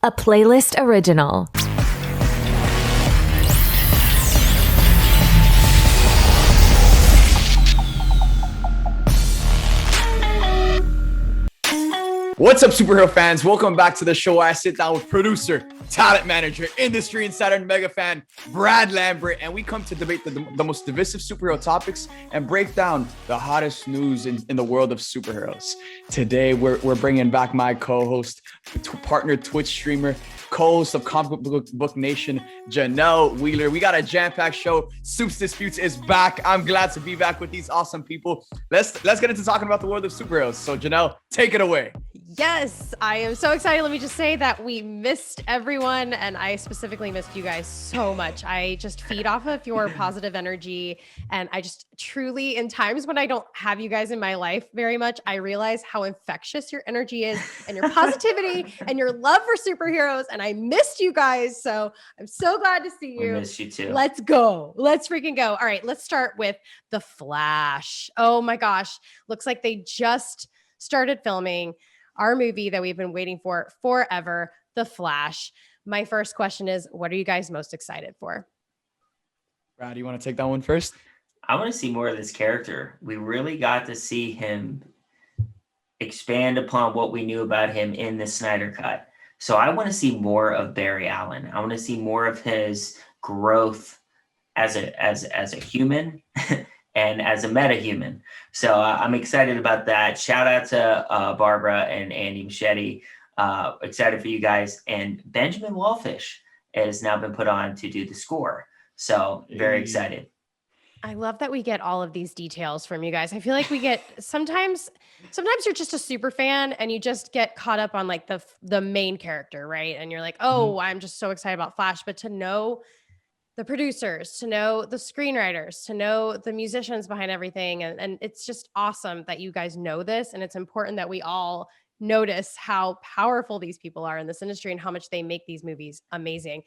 a playlist original. What's up, superhero fans? Welcome back to the show where I sit down with producer, talent manager, industry insider, and mega fan, Brad Lambert, and we come to debate the most divisive superhero topics and break down the hottest news in the world of superheroes. Today, we're bringing back my co-host, partner, Twitch streamer, co-host of Comic Book Nation, Janell Wheeler. We got a jam-packed show. Supes Disputes is back. I'm glad to be back with these awesome people. Let's get into talking about the world of superheroes. So, Janell, take it away. Yes, I am so excited. Let me just say that we missed everyone, and I specifically missed you guys so much. I just feed off of your positive energy, and I just truly, in times when I don't have you guys in my life very much, I realize how infectious your energy is and your positivity and your love for superheroes, and I missed you guys, so I'm so glad to see you. We missed you too. Let's go. Let's freaking go. All right, let's start with The Flash. Oh my gosh. Looks like they just started filming our movie that we've been waiting for forever, The Flash. My first question is, what are you guys most excited for? Brad, you want to take that one first? I want to see more of this character. We really got to see him expand upon what we knew about him in the Snyder Cut. So I want to see more of Barry Allen. I want to see more of his growth as a human and as a meta-human. So I'm excited about that. Shout out to Barbara and Andy Machete. Excited for you guys. And Benjamin Wallfish has now been put on to do the score. So very excited. I love that we get all of these details from you guys. I feel like we get sometimes you're just a super fan and you just get caught up on like the main character, right? And you're like, oh, I'm just so excited about Flash. But to know the producers, to know the screenwriters, to know the musicians behind everything. And it's just awesome that you guys know this. And it's important that we all notice how powerful these people are in this industry and how much they make these movies amazing.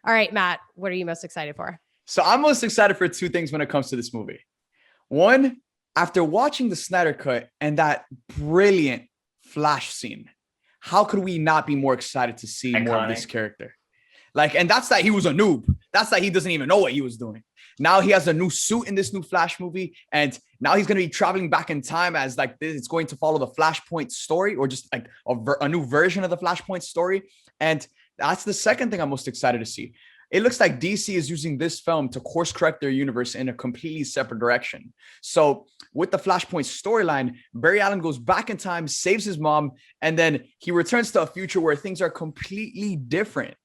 All right, Matt, what are you most excited for? So I'm most excited for two things when it comes to this movie. One, after watching the Snyder Cut and that brilliant Flash scene, how could we not be more excited to see more of this character? Like, and that's that he was a noob. That's that he doesn't even know what he was doing. Now he has a new suit in this new Flash movie. And now he's going to be traveling back in time as like this. It's going to follow the Flashpoint story or just like a new version of the Flashpoint story. And that's the second thing I'm most excited to see. It looks like DC is using this film to course correct their universe in a completely separate direction. So with the Flashpoint storyline, Barry Allen goes back in time, saves his mom, and then he returns to a future where things are completely different.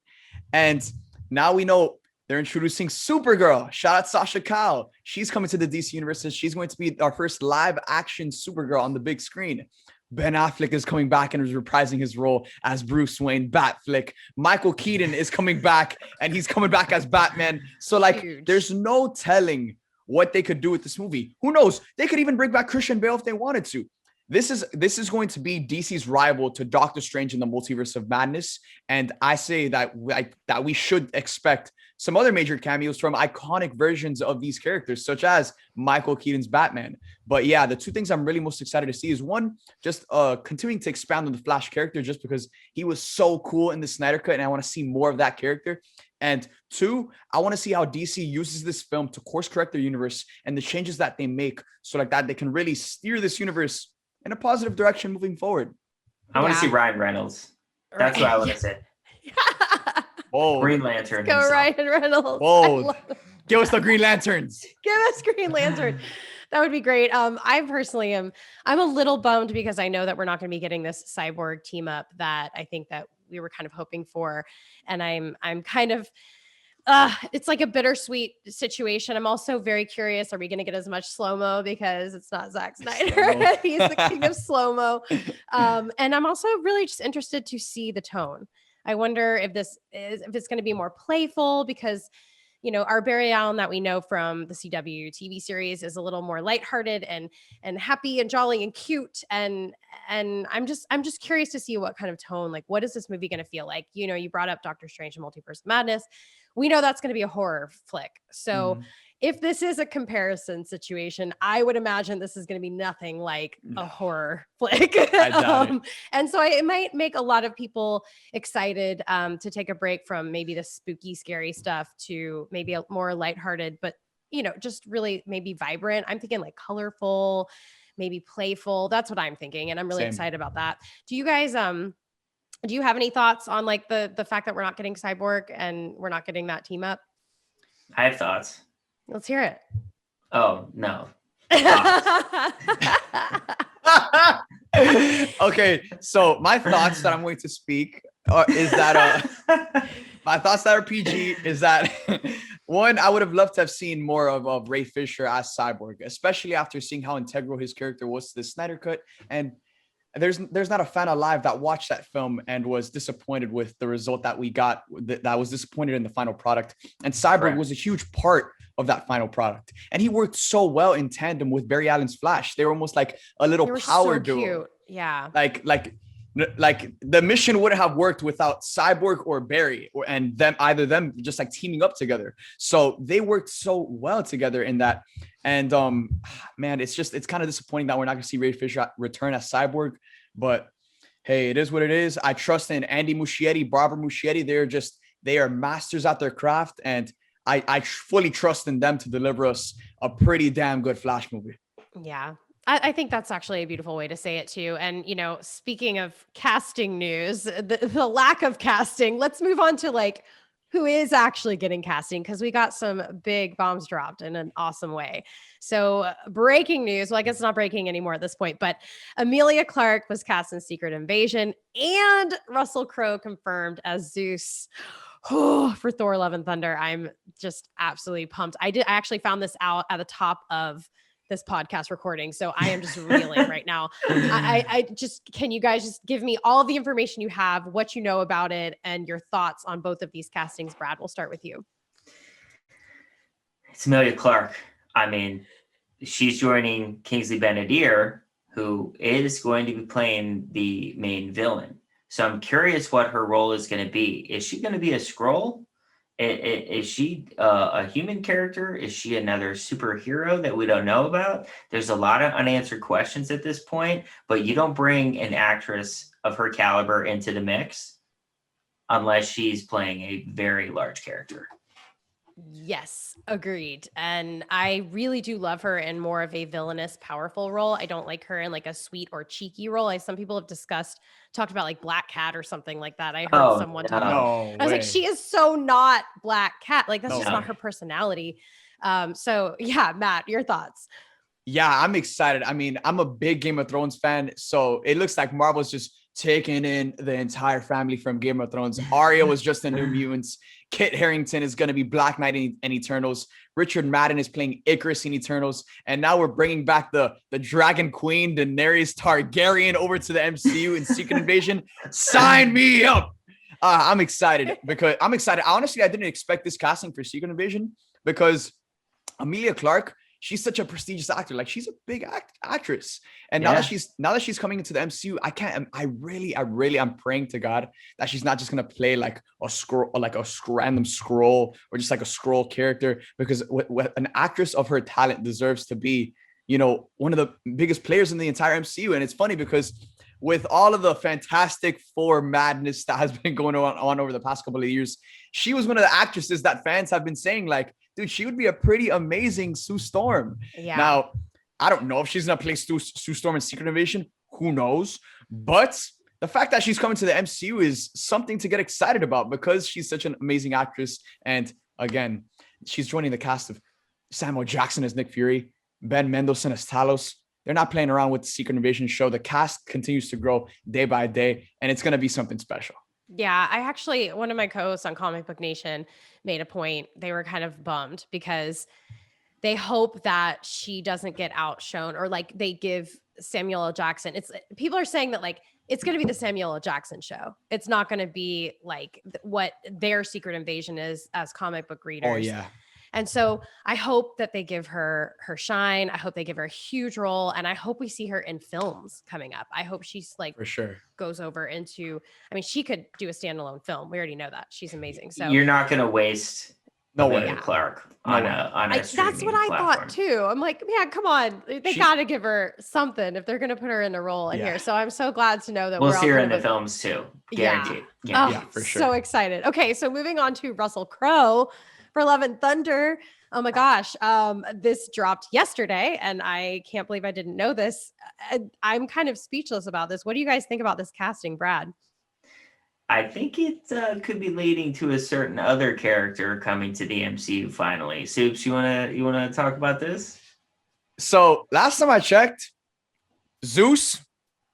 And now we know they're introducing Supergirl. Shout out Sasha Kyle. She's coming to the DC universe and she's going to be our first live action Supergirl on the big screen. Ben Affleck is coming back and is reprising his role as Bruce Wayne, Batflick. Michael Keaton is coming back and he's coming back as Batman. So like, there's no telling what they could do with this movie. Who knows? They could even bring back Christian Bale if they wanted to. This is going to be DC's rival to Doctor Strange in the Multiverse of Madness. And I say that we should expect some other major cameos from iconic versions of these characters, such as Michael Keaton's Batman. But yeah, the two things I'm really most excited to see is one, just continuing to expand on the Flash character just because he was so cool in the Snyder Cut and I want to see more of that character. And two, I want to see how DC uses this film to course correct their universe and the changes that they make so like that they can really steer this universe in a positive direction moving forward. I want to see Ryan Reynolds. That's what I want to say. Oh, Green Lantern. Go himself. Ryan Reynolds. Oh, give us the Green Lanterns. Give us Green Lantern. That would be great. I personally I'm a little bummed because I know that we're not going to be getting this cyborg team up that I think that we were kind of hoping for. And I'm kind of it's like a bittersweet situation. I'm also very curious. Are we going to get as much slow-mo because it's not Zack Snyder? He's the king of slow-mo. And I'm also really just interested to see the tone. I wonder if it's going to be more playful because, you know, our Barry Allen that we know from the CW TV series is a little more lighthearted and happy and jolly and cute. And I'm just curious to see what kind of tone, like, what is this movie going to feel like? You know, you brought up Doctor Strange and Multiverse of Madness. We know that's going to be a horror flick. So if this is a comparison situation, I would imagine this is going to be nothing like a horror flick. I doubt it. And so it might make a lot of people excited to take a break from maybe the spooky, scary stuff to maybe a more lighthearted, but just really maybe vibrant. I'm thinking like colorful, maybe playful. That's what I'm thinking. And I'm really excited about that. Do you guys, do you have any thoughts on like the fact that we're not getting Cyborg and we're not getting that team up? I have thoughts. Let's hear it. Oh, no. Okay, so my thoughts that I'm going to speak is that my thoughts that are PG is that one, I would have loved to have seen more of Ray Fisher as Cyborg, especially after seeing how integral his character was to the Snyder Cut. And there's not a fan alive that watched that film and was disappointed with the result that we got, that was disappointed in the final product. And Cyborg was a huge part of that final product. And he worked so well in tandem with Barry Allen's Flash. They were almost like a little power duo. Cute. Yeah. Like the mission wouldn't have worked without Cyborg or Barry and either them just like teaming up together. So they worked so well together in that. And man, it's kind of disappointing that we're not going to see Ray Fisher return as Cyborg, but hey, it is what it is. I trust in Andy Muschietti, Barbara Muschietti. They are masters at their craft, and I fully trust in them to deliver us a pretty damn good Flash movie. Yeah. I think that's actually a beautiful way to say it too. And, speaking of casting news, the lack of casting, let's move on to like who is actually getting casting, because we got some big bombs dropped in an awesome way. So breaking news, well, I guess it's not breaking anymore at this point, but Emilia Clarke was cast in Secret Invasion and Russell Crowe confirmed as Zeus. For Thor: Love and Thunder. I'm just absolutely pumped. I actually found this out at the top of this podcast recording, so I am just reeling right now. Can you guys just give me all of the information you have, what you know about it, and your thoughts on both of these castings? Brad, we'll start with you. It's Emilia Clarke. I mean, she's joining Kingsley Ben-Adir, who is going to be playing the main villain. So I'm curious what her role is going to be. Is she going to be a Skrull? Is she a human character? Is she another superhero that we don't know about? There's a lot of unanswered questions at this point, but you don't bring an actress of her caliber into the mix unless she's playing a very large character. Yes, agreed. And I really do love her in more of a villainous, powerful role. I don't like her in like a sweet or cheeky role. Some people have talked about like Black Cat or something like that. I heard someone talk about. I was like, she is so not Black Cat. Like that's just not her personality. So yeah, Matt, your thoughts? Yeah, I'm excited. I mean, I'm a big Game of Thrones fan, so it looks like Marvel's just taking in the entire family from Game of Thrones. Arya was just in New Mutants. Kit Harington is going to be Black Knight in Eternals. Richard Madden is playing Icarus in Eternals. And now we're bringing back the Dragon Queen, Daenerys Targaryen, over to the MCU in Secret Invasion. Sign me up. I'm excited. Honestly, I didn't expect this casting for Secret Invasion because Emilia Clarke, she's such a prestigious actor. Like she's a big actress. And now that she's coming into the MCU, I'm praying to God that she's not just going to play like a scroll or like a random scroll or just like a scroll character, because an actress of her talent deserves to be, one of the biggest players in the entire MCU. And it's funny because with all of the Fantastic Four madness that has been going on over the past couple of years, she was one of the actresses that fans have been saying like, dude, she would be a pretty amazing Sue Storm. Yeah. Now, I don't know if she's going to play Sue Storm in Secret Invasion. Who knows? But the fact that she's coming to the MCU is something to get excited about because she's such an amazing actress. And again, she's joining the cast of Samuel Jackson as Nick Fury, Ben Mendelsohn as Talos. They're not playing around with the Secret Invasion show. The cast continues to grow day by day, and it's going to be something special. Yeah, one of my co-hosts on Comic Book Nation made a point. They were kind of bummed because they hope that she doesn't get outshone, or like they give Samuel L. Jackson. People are saying that like it's going to be the Samuel L. Jackson show. It's not going to be like what their Secret Invasion is as comic book readers. Oh yeah. And so I hope that they give her shine. I hope they give her a huge role. And I hope we see her in films coming up. I hope she's like, for sure, goes over into, she could do a standalone film. We already know that. She's amazing. So you're not going to waste No Amelia way. Clark No on way. a That's streaming what I platform. thought too. I'm like, man, come on. They She- got to give her something if they're going to put her in a role in Yeah. here. So I'm so glad to know that We'll we're all see her kind in of the films too. Yeah. Guaranteed. Oh, Guaranteed. Yeah, for so sure. excited. Okay, so moving on to Russell Crowe for Love and Thunder. Oh my gosh, this dropped yesterday, and I can't believe I didn't know this. I'm kind of speechless about this. What do you guys think about this casting, Brad? I think it could be leading to a certain other character coming to the MCU finally. Supes, you wanna talk about this? So last time I checked, Zeus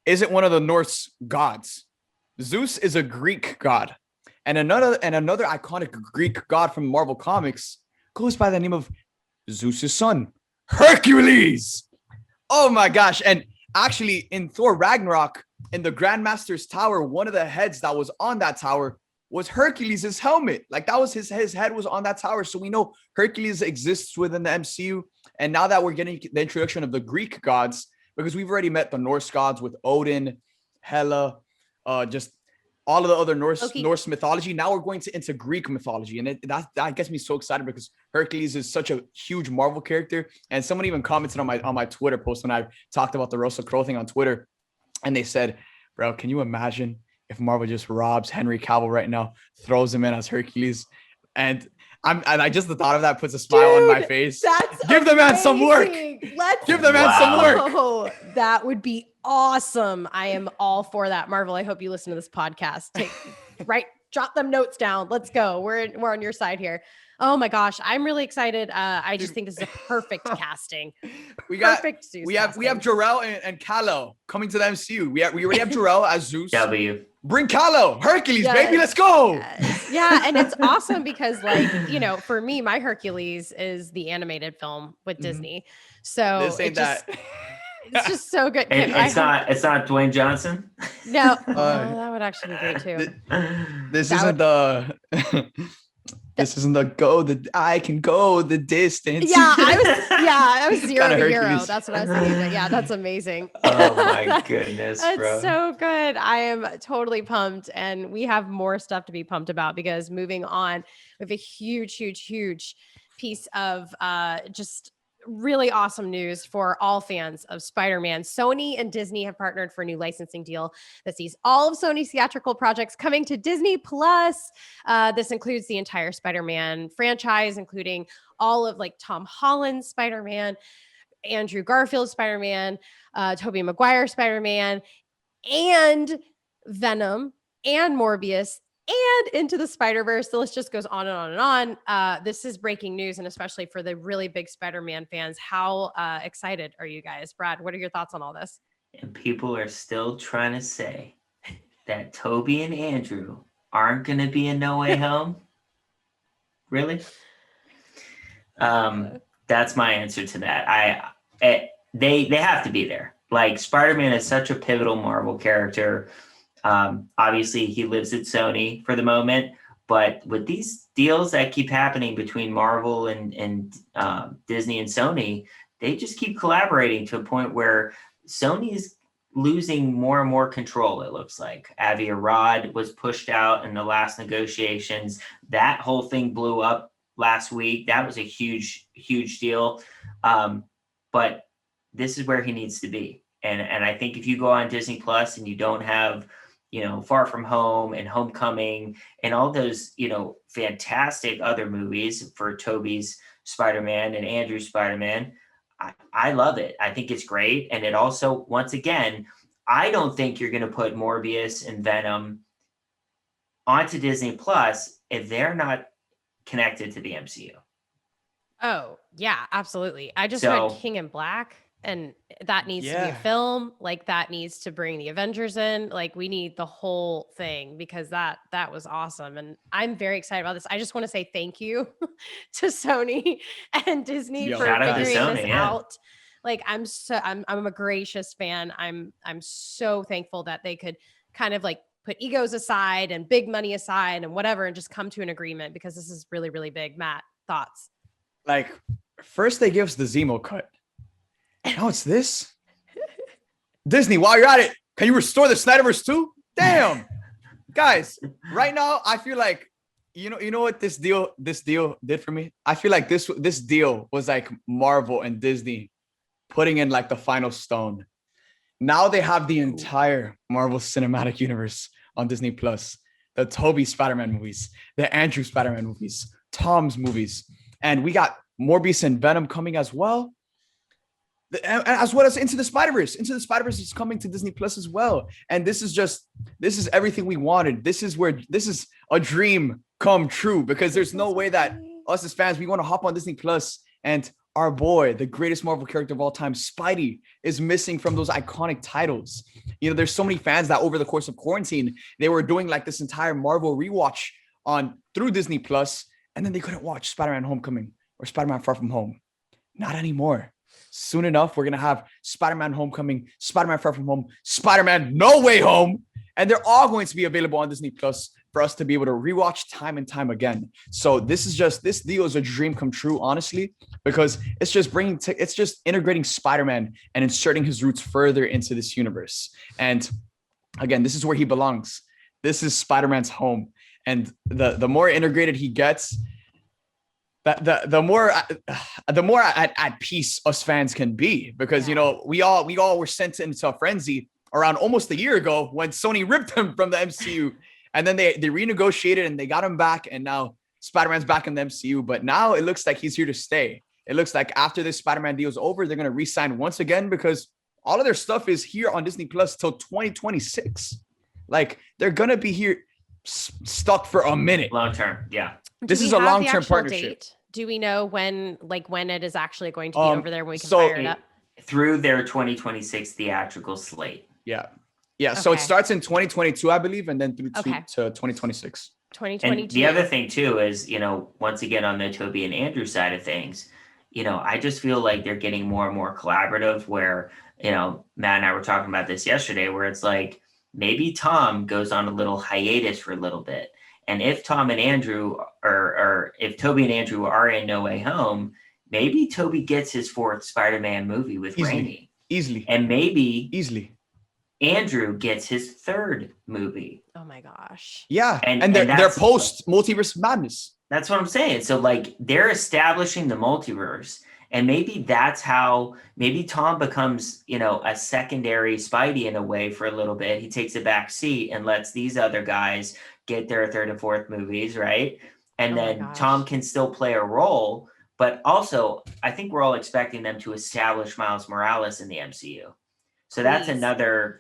isn't one of the Norse gods. Zeus is a Greek god. And another iconic Greek god from Marvel Comics goes by the name of Zeus's son, Hercules. Oh my gosh. And actually in Thor Ragnarok, in the Grandmaster's Tower, one of the heads that was on that tower was Hercules' helmet. Like that was his head was on that tower. So we know Hercules exists within the MCU. And now that we're getting the introduction of the Greek gods, because we've already met the Norse gods with Odin, Hela, just all of the other Norse mythology. Now we're going into Greek mythology. And that gets me so excited because Hercules is such a huge Marvel character. And someone even commented on my Twitter post when I talked about the Russell Crowe thing on Twitter. And they said, bro, can you imagine if Marvel just robs Henry Cavill right now, throws him in as Hercules? And I just the thought of that puts a smile on my face. Give the man some work. Let's Give the man some work. Oh, that would be awesome. I am all for that. Marvel, I hope you listen to this podcast. Drop them notes down. Let's go. We're on your side here. Oh my gosh, I'm really excited. I just think this is a perfect casting. We have Jarrell and Kalo coming to the MCU. We already have Jarrell as Zeus. W. Bring Kalo, Hercules, Yes. baby, let's go. Yeah, and it's awesome because, like, for me, my Hercules is the animated film with Disney. So This ain't that. It's just so good. It's not Dwayne Johnson. No, that would actually be great too. This isn't the go that I can go the distance. I was zero Kinda to hero. Hercules. That's what I was thinking. But yeah, that's amazing. Oh my goodness, That's bro. so good. I am totally pumped, and we have more stuff to be pumped about because moving on, we have a huge piece of just really awesome news for all fans of Spider-Man. Sony and Disney have partnered for a new licensing deal that sees all of Sony's theatrical projects coming to Disney Plus. This includes the entire Spider-Man franchise, including all of like Tom Holland's Spider-Man, Andrew Garfield's Spider-Man, Tobey Maguire Spider-Man, and Venom and Morbius and Into the Spider-Verse. The list just goes on and on and on. This is breaking news, and especially for the really big Spider-Man fans. How excited are you guys? Brad, what are your thoughts on all this? And people are still trying to say that Toby and Andrew aren't going to be in No Way Home. Really? That's my answer to that. They have to be there. Like, Spider-Man is such a pivotal Marvel character. Obviously, he lives at Sony for the moment, but with these deals that keep happening between Marvel and Disney and Sony, they just keep collaborating to a point where Sony's losing more and more control, it looks like. Avi Arad was pushed out in the last negotiations. That whole thing blew up last week. That was a huge deal. But this is where he needs to be. And I think if you go on Disney Plus and you don't have, Far From Home and Homecoming and all those, fantastic other movies for Tobey's Spider-Man and Andrew's Spider-Man, I love it. I think it's great. And it also, once again, I don't think you're going to put Morbius and Venom onto Disney Plus if they're not connected to the MCU. Oh, yeah, absolutely. I just read King in Black, and that needs to be a film. Like, that needs to bring the Avengers in. Like, we need the whole thing because that was awesome. And I'm very excited about this. I just want to say thank you to Sony and Disney for figuring this out. Like, I'm a gracious fan. I'm so thankful that they could kind of like put egos aside and big money aside and whatever, and just come to an agreement because this is really, really big. Matt, thoughts? Like, first they give us the Zemo cut. Now it's this. Disney, while you're at it, can you restore the Snyderverse too? Damn. Guys, right now, I feel like You know what this deal did for me? I feel like this deal was like Marvel and Disney putting in like the final stone. Now they have the entire Marvel Cinematic Universe on Disney Plus. The Tobey Spider-Man movies, the Andrew Spider-Man movies, Tom's movies, and we got Morbius and Venom coming as well. As well as Into the Spider-Verse. Into the Spider-Verse is coming to Disney Plus as well. And this is everything we wanted. This is a dream come true, because there's no way that us as fans, we want to hop on Disney Plus and our boy, the greatest Marvel character of all time, Spidey, is missing from those iconic titles. You know, there's so many fans that over the course of quarantine, they were doing like this entire Marvel rewatch through Disney Plus, and then they couldn't watch Spider-Man Homecoming or Spider-Man Far From Home. Not anymore. Soon enough, we're going to have Spider-Man Homecoming, Spider-Man Far From Home, Spider-Man No Way Home, and they're all going to be available on Disney Plus for us to be able to rewatch time and time again. So this deal is a dream come true, honestly, because it's just integrating Spider-Man and inserting his roots further into this universe. And again, this is where he belongs. This is Spider-Man's home. And the more integrated he gets, the more at peace us fans can be, because you know we all were sent into a frenzy around almost a year ago when Sony ripped him from the MCU, and then they renegotiated and they got him back, and now Spider-Man's back in the MCU. But now it looks like he's here to stay. It looks like after this Spider-Man deal is over, they're gonna re-sign once again, because all of their stuff is here on Disney Plus till 2026. Like they're gonna be here stuck for a minute. Long term, yeah. This is a long-term partnership. Date? Do we know when it is actually going to be over there when we can fire it up? Through their 2026 theatrical slate. Yeah. Okay. So it starts in 2022, I believe, and then through to 2026. 2022. And the other thing too is, once again on the Tobey and Andrew side of things, I just feel like they're getting more and more collaborative. Where Matt and I were talking about this yesterday, where it's like maybe Tom goes on a little hiatus for a little bit. And if Tom and Andrew or if Tobey and Andrew are in No Way Home, maybe Tobey gets his fourth Spider-Man movie with Raimi. Easily. And maybe Andrew gets his third movie. Oh my gosh. Yeah. And they're post Multiverse Madness. That's what I'm saying. So like they're establishing the multiverse. And maybe that's how Tom becomes, a secondary Spidey in a way for a little bit. He takes a back seat and lets these other guys get their third and fourth movies, right? And then Tom can still play a role, but also I think we're all expecting them to establish Miles Morales in the MCU. So that's another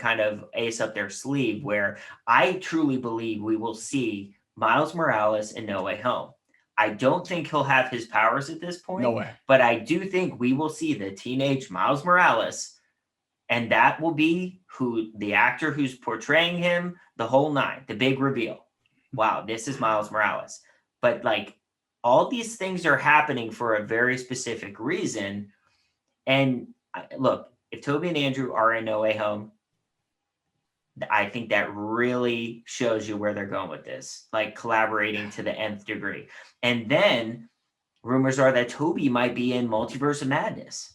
kind of ace up their sleeve, where I truly believe we will see Miles Morales in No Way Home. I don't think he'll have his powers at this point. No way. But I do think we will see the teenage Miles Morales, and that will be the actor who's portraying him, the whole nine, the big reveal. Wow, this is Miles Morales. But like all these things are happening for a very specific reason. And look, if Tobey and Andrew are in No Way Home, I think that really shows you where they're going with this, like collaborating to the nth degree. And then rumors are that Tobey might be in Multiverse of Madness.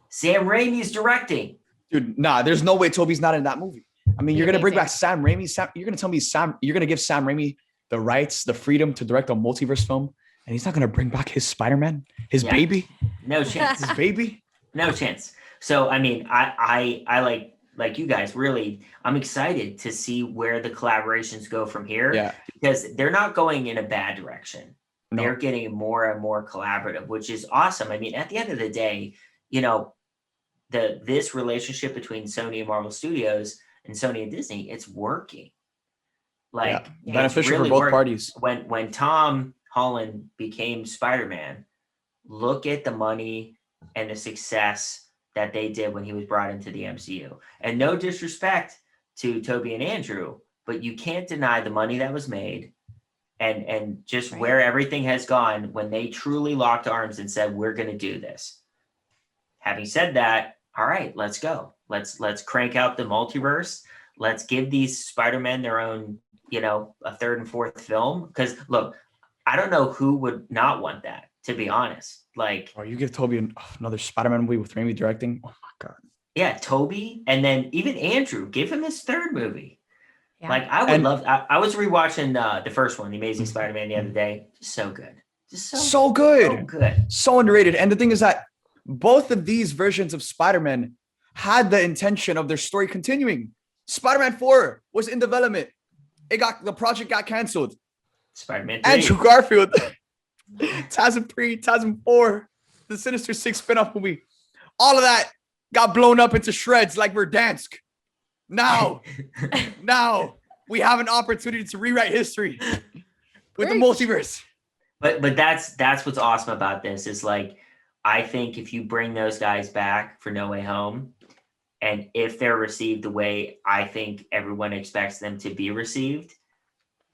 Sam Raimi's directing. Dude, nah, there's no way Tobey's not in that movie. I mean, you're going to bring back Sam Raimi. You're going to tell me you're going to give Sam Raimi the rights, the freedom to direct a multiverse film, and he's not going to bring back his Spider-Man, his baby? No chance. His baby? No chance. So, I mean, I like you guys, really, I'm excited to see where the collaborations go from here, because they're not going in a bad direction. No. They're getting more and more collaborative, which is awesome. I mean, at the end of the day, this relationship between Sony and Marvel Studios and Sony and Disney, it's working. Like beneficial really for both parties. When Tom Holland became Spider-Man, look at the money and the success that they did when he was brought into the MCU. And no disrespect to Tobey and Andrew, but you can't deny the money that was made and just where everything has gone when they truly locked arms and said, we're going to do this. Having said that, all right, let's go. Let's crank out the multiverse. Let's give these Spider-Men their own, a third and fourth film. Because look, I don't know who would not want that, to be honest. Like, you give Tobey another Spider-Man movie with Raimi directing. Oh my God. Yeah, Tobey, and then even Andrew, give him his third movie. Yeah. Like I would love. I was rewatching the first one, The Amazing Spider-Man, the other day. Just so good. Just So good. So good. So underrated. And the thing is that both of these versions of Spider-Man had the intention of their story continuing. Spider-Man 4 was in development. The project got canceled. Spider-Man 3. Andrew Garfield, TASM 3, TASM 4, the Sinister Six spinoff movie. All of that got blown up into shreds like Verdansk. Now we have an opportunity to rewrite history with the multiverse. But that's what's awesome about this is like, I think if you bring those guys back for No Way Home, and if they're received the way I think everyone expects them to be received,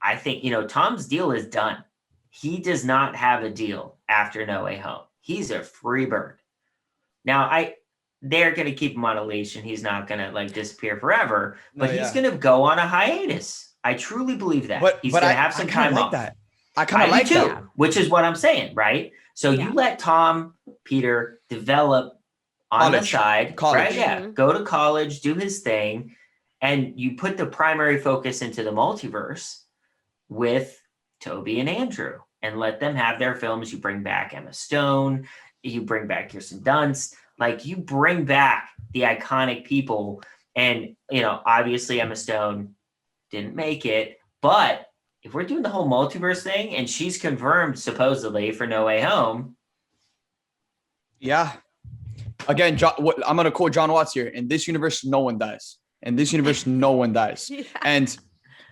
I think, Tom's deal is done. He does not have a deal after No Way Home. He's a free bird. Now, they're going to keep him on a leash and he's not going to like disappear forever, but he's going to go on a hiatus. I truly believe that. He's going to have some time like off. That. I kind of like that. Which is what I'm saying, right? So you let Tom, Peter develop on the side, right? Yeah, go to college, do his thing, and you put the primary focus into the multiverse with Toby and Andrew and let them have their films. You bring back Emma Stone, you bring back Kirsten Dunst, like you bring back the iconic people. And, obviously Emma Stone didn't make it, but if we're doing the whole multiverse thing and she's confirmed supposedly for No Way Home. Yeah. Again, I'm going to quote John Watts here. In this universe, no one dies. In this universe, no one dies. Yeah. And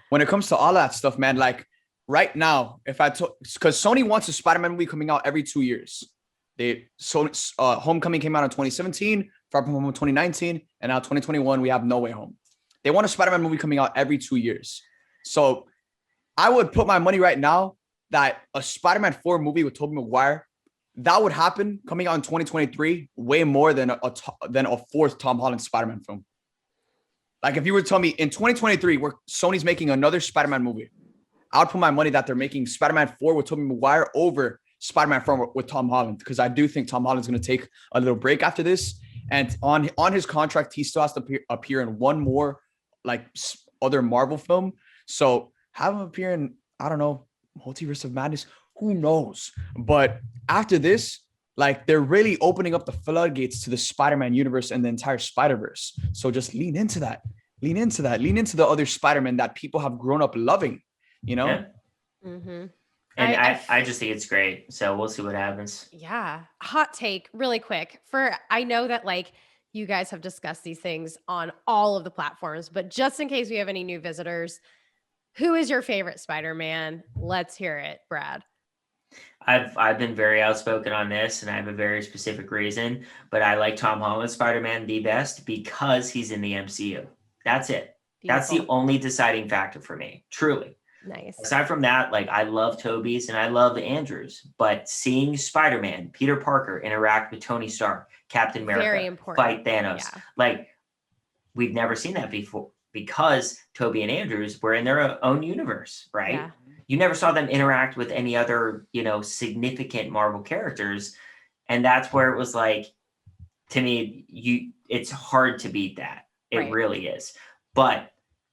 when it comes to all that stuff, man, like right now, because Sony wants a Spider-Man movie coming out every 2 years. Homecoming came out in 2017, Far From Home in 2019, and now 2021, we have No Way Home. They want a Spider-Man movie coming out every 2 years. So I would put my money right now that a Spider-Man 4 movie with Tobey Maguire, that would happen coming out in 2023 way more than a fourth Tom Holland Spider-Man film. Like if you were to tell me in 2023 where Sony's making another Spider-Man movie, I would put my money that they're making Spider-Man 4 with Tobey Maguire over Spider-Man 4 with Tom Holland, because I do think Tom Holland's going to take a little break after this. And on his contract, he still has to appear in one more like other Marvel film. So have him appear in, I don't know, Multiverse of Madness. Who knows? But after this, like they're really opening up the floodgates to the Spider-Man universe and the entire Spider-Verse. So just lean into that. Lean into the other Spider-Man that people have grown up loving, Yeah. Mm-hmm. And I just think it's great. So we'll see what happens. Yeah. Hot take really quick. I know that like you guys have discussed these things on all of the platforms, but just in case we have any new visitors, who is your favorite Spider-Man? Let's hear it, Brad. I've been very outspoken on this, and I have a very specific reason, but I like Tom Holland's Spider-Man the best because he's in the MCU. That's it. Beautiful. That's the only deciding factor for me, truly. Nice. Aside from that, like I love Tobey's and I love Andrew's, but seeing Spider-Man, Peter Parker interact with Tony Stark, Captain America, fight Thanos, like we've never seen that before because Tobey and Andrews were in their own universe, right? Yeah. You never saw them interact with any other, significant Marvel characters. And that's where it was like, to me, it's hard to beat that. It really is. But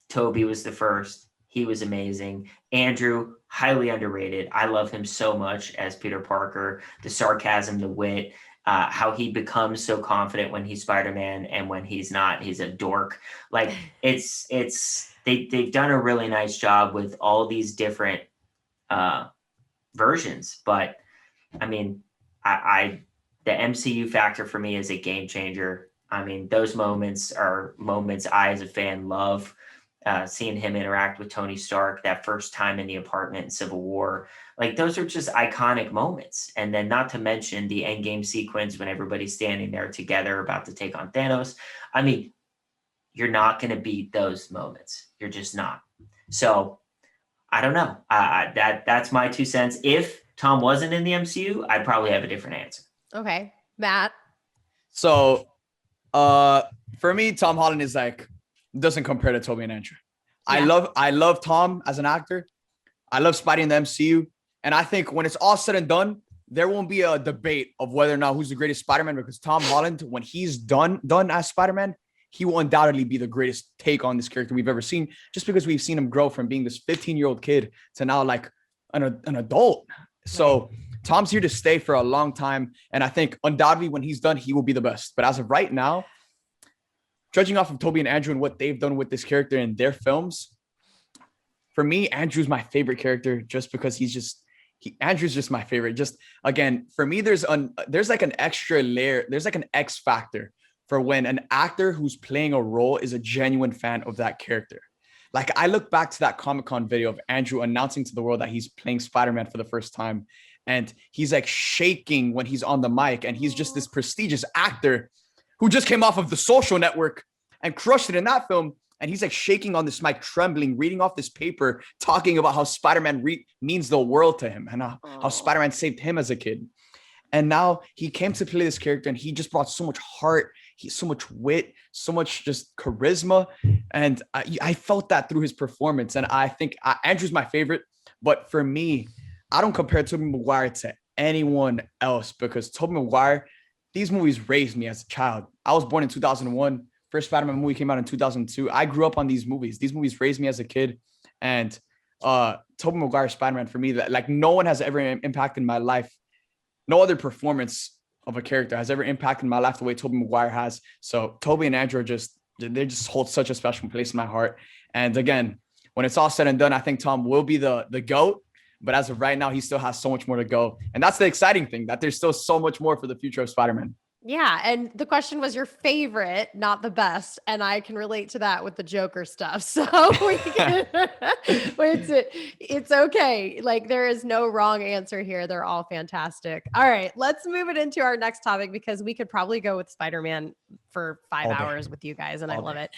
Tobey was the first. He was amazing. Andrew, highly underrated. I love him so much as Peter Parker, the sarcasm, the wit, how he becomes so confident when he's Spider-Man and when he's not, he's a dork. Like they've done a really nice job with all these different versions. But I mean, the MCU factor for me is a game changer. I mean, those moments are moments I, as a fan, love. Seeing him interact with Tony Stark that first time in the apartment in Civil War, like those are just iconic moments. And then not to mention the endgame sequence when everybody's standing there together about to take on Thanos. I mean, you're not going to beat those moments. You're just not. So I don't know. That's my 2 cents. If Tom wasn't in the MCU, I'd probably have a different answer. Okay, Matt. So for me, Tom Holland is like, doesn't compare to Tobey and Andrew. Yeah. I love Tom as an actor. I love Spidey in the MCU. And I think when it's all said and done, there won't be a debate of whether or not who's the greatest Spider-Man, because Tom Holland, when he's done as Spider-Man, he will undoubtedly be the greatest take on this character we've ever seen, just because we've seen him grow from being this 15-year-old kid to now like an adult. So Tom's here to stay for a long time. And I think undoubtedly when he's done, he will be the best. But as of right now, judging off of Tobey and Andrew and what they've done with this character in their films, for me, Andrew's my favorite character just because Andrew's just my favorite. Just again, for me, there's like an extra layer. There's like an X factor for when an actor who's playing a role is a genuine fan of that character. Like I look back to that Comic-Con video of Andrew announcing to the world that he's playing Spider-Man for the first time. And he's like shaking when he's on the mic. And he's just this prestigious actor who just came off of The Social Network and crushed it in that film. And he's like shaking on this mic, trembling, reading off this paper, talking about how Spider-Man means the world to him and how Spider-Man saved him as a kid. And now he came to play this character and he just brought so much heart, so much wit, so much just charisma. And I felt that through his performance. And I think Andrew's my favorite. But for me, I don't compare Tobey Maguire to anyone else because Tobey Maguire, these movies raised me as a child. I was born in 2001. First Spider-Man movie came out in 2002. I grew up on these movies. These movies raised me as a kid. And Tobey Maguire Spider-Man, for me, that like no one has ever impacted my life. No other performance of a character has ever impacted my life the way Tobey Maguire has. So Tobey and Andrew they just hold such a special place in my heart. And again, when it's all said and done, I think Tom will be the GOAT. But as of right now, he still has so much more to go. And that's the exciting thing, that there's still so much more for the future of Spider-Man. Yeah. And the question was your favorite, not the best. And I can relate to that with the Joker stuff. So we can, it's okay. Like there is no wrong answer here. They're all fantastic. All right, let's move it into our next topic because we could probably go with Spider-Man for 5 hours with you guys. And I love it.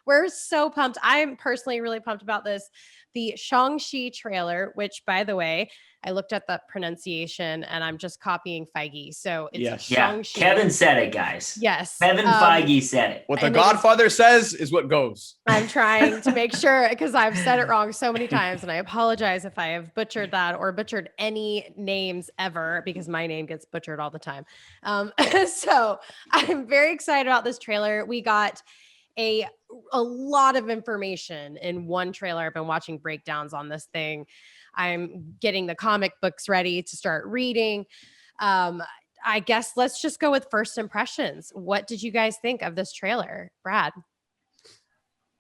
We're so pumped. I'm personally really pumped about this. The Shang-Chi trailer, which by the way, I looked at the pronunciation and I'm just copying Feige. So it's Shang-Chi. Yeah, Kevin said it, guys. Yes. Kevin Feige said it. What the Godfather says is what goes. I'm trying to make sure because I've said it wrong so many times and I apologize if I have butchered that or butchered any names ever because my name gets butchered all the time. So I'm very excited about this trailer. We got a lot of information in one trailer. I've been watching breakdowns on this thing. I'm getting the comic books ready to start reading. I guess let's just go with first impressions. What did you guys think of this trailer, Brad?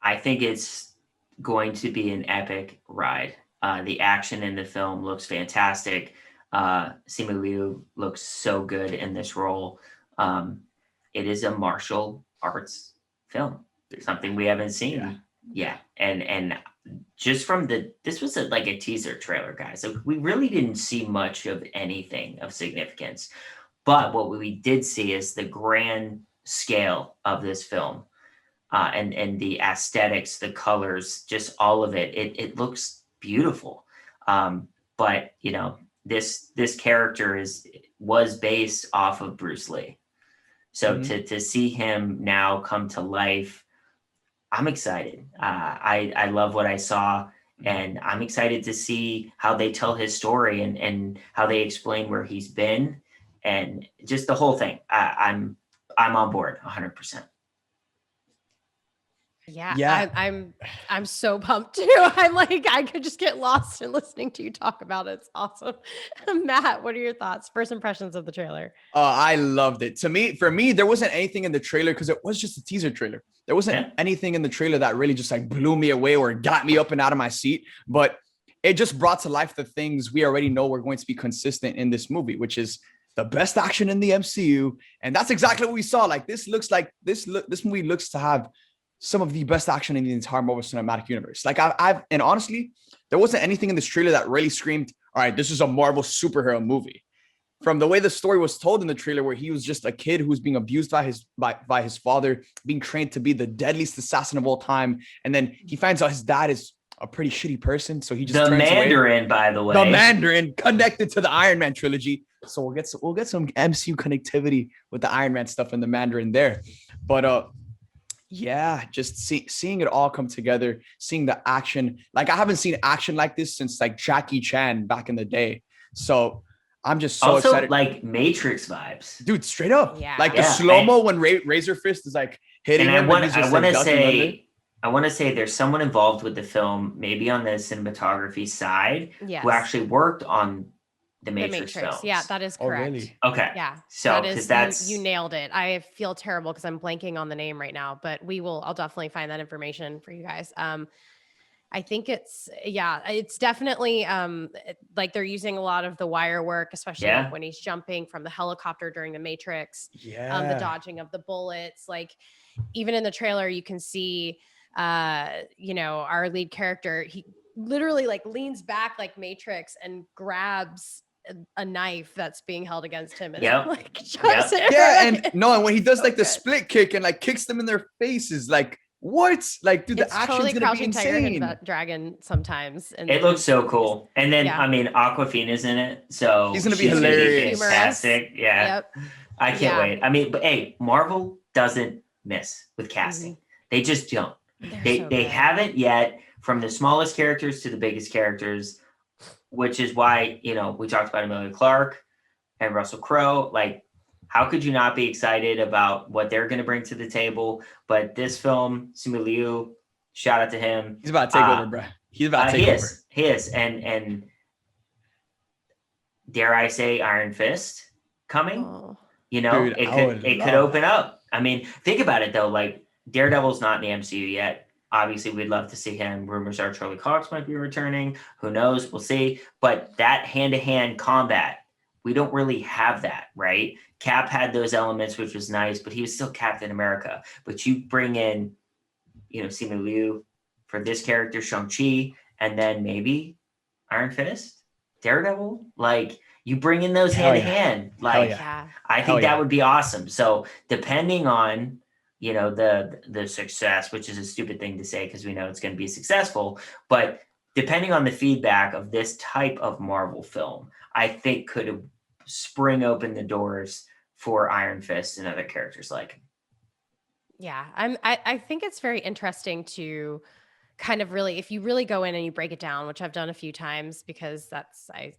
I think it's going to be an epic ride. The action in the film looks fantastic. Simu Liu looks so good in this role. It is a martial arts film, something we haven't seen. Yeah. And just from this was like a teaser trailer, guys. So we really didn't see much of anything of significance. But what we did see is the grand scale of this film and the aesthetics, the colors, just all of it. It looks beautiful. But, you know, this character was based off of Bruce Lee. So to see him now come to life, I'm excited. I love what I saw, and I'm excited to see how they tell his story and how they explain where he's been and just the whole thing. I'm on board 100%. Yeah. I'm so pumped too. I'm like, I could just get lost in listening to you talk about it. It's awesome. Matt, what are your thoughts? First impressions of the trailer? I loved it. For me, there wasn't anything in the trailer because it was just a teaser trailer. There wasn't anything in the trailer that really just like blew me away or got me up and out of my seat. But it just brought to life the things we already know were going to be consistent in this movie, which is the best action in the MCU. And that's exactly what we saw. Like this movie looks to have some of the best action in the entire Marvel Cinematic Universe. Like and honestly, there wasn't anything in this trailer that really screamed, all right, this is a Marvel superhero movie. From the way the story was told in the trailer, where he was just a kid who was being abused by his father, being trained to be the deadliest assassin of all time. And then he finds out his dad is a pretty shitty person. So he just turns Mandarin, away. By the way. The Mandarin connected to the Iron Man trilogy. So we'll get some MCU connectivity with the Iron Man stuff and the Mandarin there. But yeah, just seeing it all come together, seeing the action. Like I haven't seen action like this since like Jackie Chan back in the day. So I'm just so also, excited. Like Matrix vibes. Dude, straight up. Yeah. Like the slow-mo when Razor Fist is like hitting And him. And he's just I want like to ducking under. say, there's someone involved with the film, maybe on the cinematography side, Yes. who actually worked on the The Matrix Matrix. films. Yeah, that is Oh, correct. really? Okay. Yeah. So, that because is that's you nailed it. I feel terrible because I'm blanking on the name right now, but I'll definitely find that information for you guys. I think it's definitely like they're using a lot of the wire work, especially Yeah. like when he's jumping from the helicopter during the Matrix, the Yeah. dodging of the bullets. Like even in the trailer, you can see our lead character, he literally like leans back like Matrix and grabs a knife that's being held against him and Yep. like shoves Yep. it. Yeah, and no, and when he does so like the good. split kick and like kicks them in their faces, like what? Like, dude, the It's action's totally gonna be Crouching Tiger, insane. Hidden Dragon sometimes. And it looks so cool. And then Yeah. I mean, Aquafina's in it, so She's gonna be she's gonna be hilarious. fantastic. Yeah. Yep. I can't Yeah. wait. I mean, but hey, Marvel doesn't miss with casting. They just don't. They're They so good. haven't yet, from the smallest characters to the biggest characters, which is why, we talked about Emilia Clarke and Russell Crowe. Like, how could you not be excited about what they're going to bring to the table? But this film, Simu Liu, shout out to him. He's about to take over, bro. He's about to take over. He is. And dare I say Iron Fist coming? Oh. Dude, It could open up. I mean, think about it though. Like, Daredevil's not in the MCU yet. Obviously, we'd love to see him. Rumors are Charlie Cox might be returning. Who knows? We'll see. But that hand-to-hand combat, we don't really have that, right? Cap had those elements, which was nice, but he was still Captain America. But you bring in, Simu Liu for this character, Shang-Chi, and then maybe Iron Fist, Daredevil. Like, you bring in those Hell hand-to-hand. yeah. Like, Yeah. I think that would be awesome. So depending on, the success, which is a stupid thing to say because we know it's going to be successful, but depending on the feedback of this type of Marvel film, I think could spring open the doors for Iron Fist and other characters like him. Yeah. I think it's very interesting to kind of really, if you really go in and you break it down, which I've done a few times because I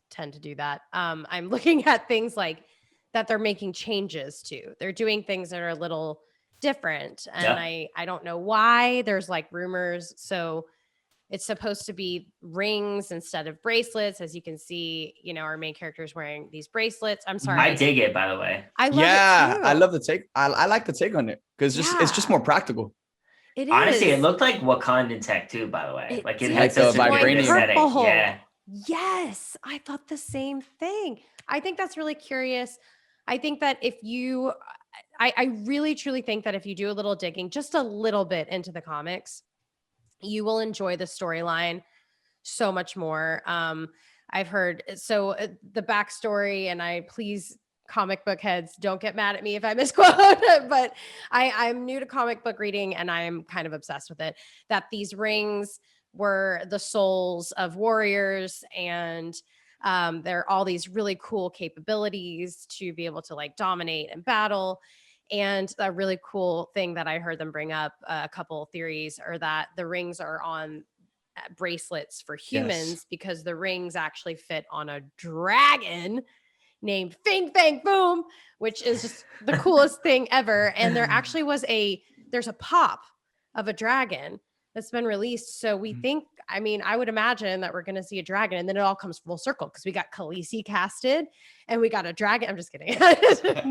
tend to do that. I'm looking at things like that they're making changes to. They're doing things that are a little different. And I don't know why. There's like rumors. So it's supposed to be rings instead of bracelets. As you can see, our main character is wearing these bracelets. I'm sorry. I dig it, by the way. I love it too. I love the take. I like the take on it because it's just more practical. It Honestly, is. it looked like Wakandan tech too, by the way. Like it did. had such a Like the good aesthetic. Purple. Yeah. Yes, I thought the same thing. I think that's really curious. I think that if you, I really truly think that if you do a little digging, just a little bit into the comics, you will enjoy the storyline so much more. I've heard the backstory, and please, comic book heads, don't get mad at me if I misquote, but I'm new to comic book reading and I'm kind of obsessed with it. That these rings were the souls of warriors, and there are all these really cool capabilities to be able to like dominate and battle. And a really cool thing that I heard them bring up, a couple of theories, are that the rings are on bracelets for humans because the rings actually fit on a dragon named Fing Fang Boom, which is just the coolest thing ever. And there actually there's a pop of a dragon that's been released. So we think, I would imagine that we're going to see a dragon, and then it all comes full circle because we got Khaleesi casted and we got a dragon. I'm just kidding.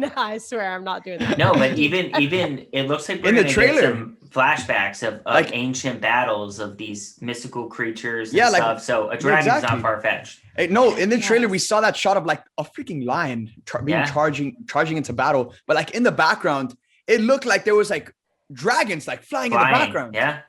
No, I swear I'm not doing that. No, but even it looks like we're In the gonna trailer. get some flashbacks of Like- ancient battles of these mystical creatures and Yeah, like- stuff. So a dragon's exactly. not far fetched. Hey, no, in the trailer Yes. we saw that shot of like a freaking lion charging into battle, but like in the background, it looked like there was like dragons like flying in the background. Yeah.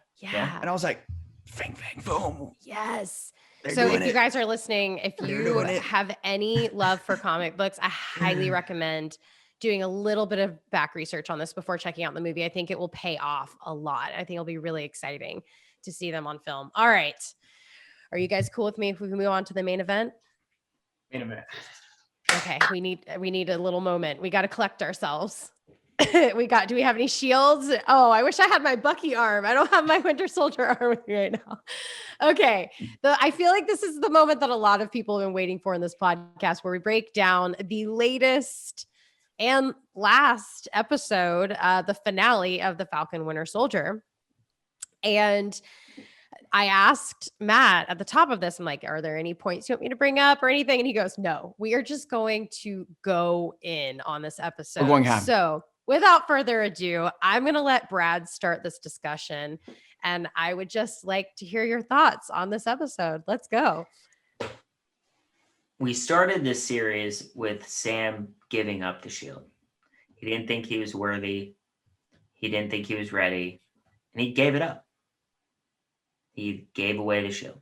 And I was like, "Fang, fang, boom!" Yes. They're So doing if you it. guys are listening, if They're you doing it. have any love for comic books, I highly recommend doing a little bit of back research on this before checking out the movie. I think it will pay off a lot. I think it'll be really exciting to see them on film. All right. Are you guys cool with me if we move on to the main event? Wait a minute. Okay, we need a little moment. We got to collect ourselves. Do we have any shields? Oh, I wish I had my Bucky arm. I don't have my Winter Soldier arm with me right now. Okay. I feel like this is the moment that a lot of people have been waiting for in this podcast, where we break down the latest And last episode, the finale of the Falcon Winter Soldier. And I asked Matt at the top of this, I'm like, are there any points you want me to bring up or anything? And he goes, no, we are just going to go in on this episode. We're going ham. So without further ado, I'm going to let Brad start this discussion. And I would just like to hear your thoughts on this episode. Let's go. We started this series with Sam giving up the shield. He didn't think he was worthy. He didn't think he was ready. And he gave it up. He gave away the shield.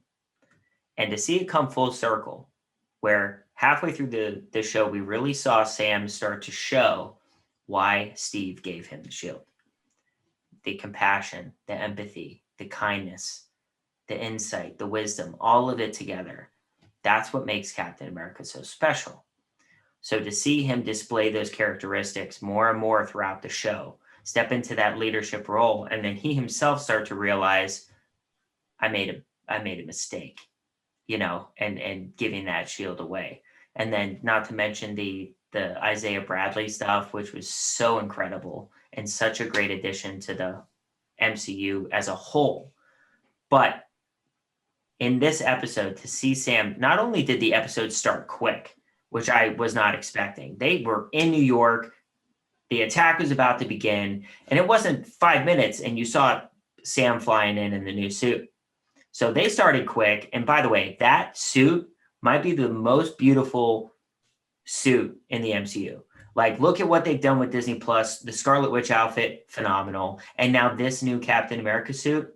And to see it come full circle, where halfway through the show, we really saw Sam start to show why Steve gave him the shield. The compassion, the empathy, the kindness, the insight, the wisdom, all of it together. That's what makes Captain America so special. So to see him display those characteristics more and more throughout the show, step into that leadership role, and then he himself start to realize, I made a mistake, and giving that shield away. And then not to mention the Isaiah Bradley stuff, which was so incredible and such a great addition to the MCU as a whole. But in this episode, to see Sam, not only did the episode start quick, which I was not expecting. They were in New York. The attack was about to begin, and it wasn't 5 minutes, and you saw Sam flying in the new suit. So they started quick. And by the way, that suit might be the most beautiful suit in the MCU. Like, look at what they've done with Disney Plus. The Scarlet Witch outfit, phenomenal. And now this new Captain America suit,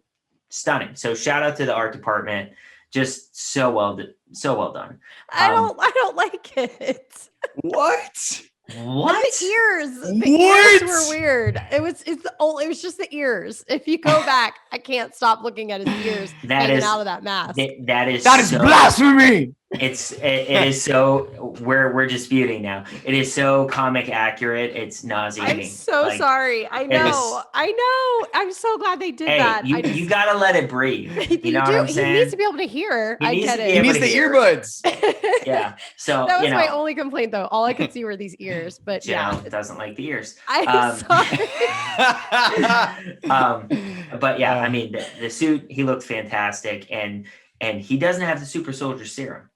stunning. So shout out to the art department. Just so well done. I don't like it. What? What? The ears. The ears were weird. It was just the ears. If you go back, I can't stop looking at his ears hanging out of that mask. That is blasphemy. It is so we're disputing now. It is so comic accurate. It's nauseating. I'm so sorry. I know. I'm so glad they did that. You gotta let it breathe. You know what I'm saying? He needs to be able to hear. I get it. He needs the earbuds. Yeah. So that was my only complaint, though. All I could see were these ears. But Janell doesn't like the ears. I'm sorry. But yeah, I mean, the suit, he looked fantastic, and he doesn't have the super soldier serum.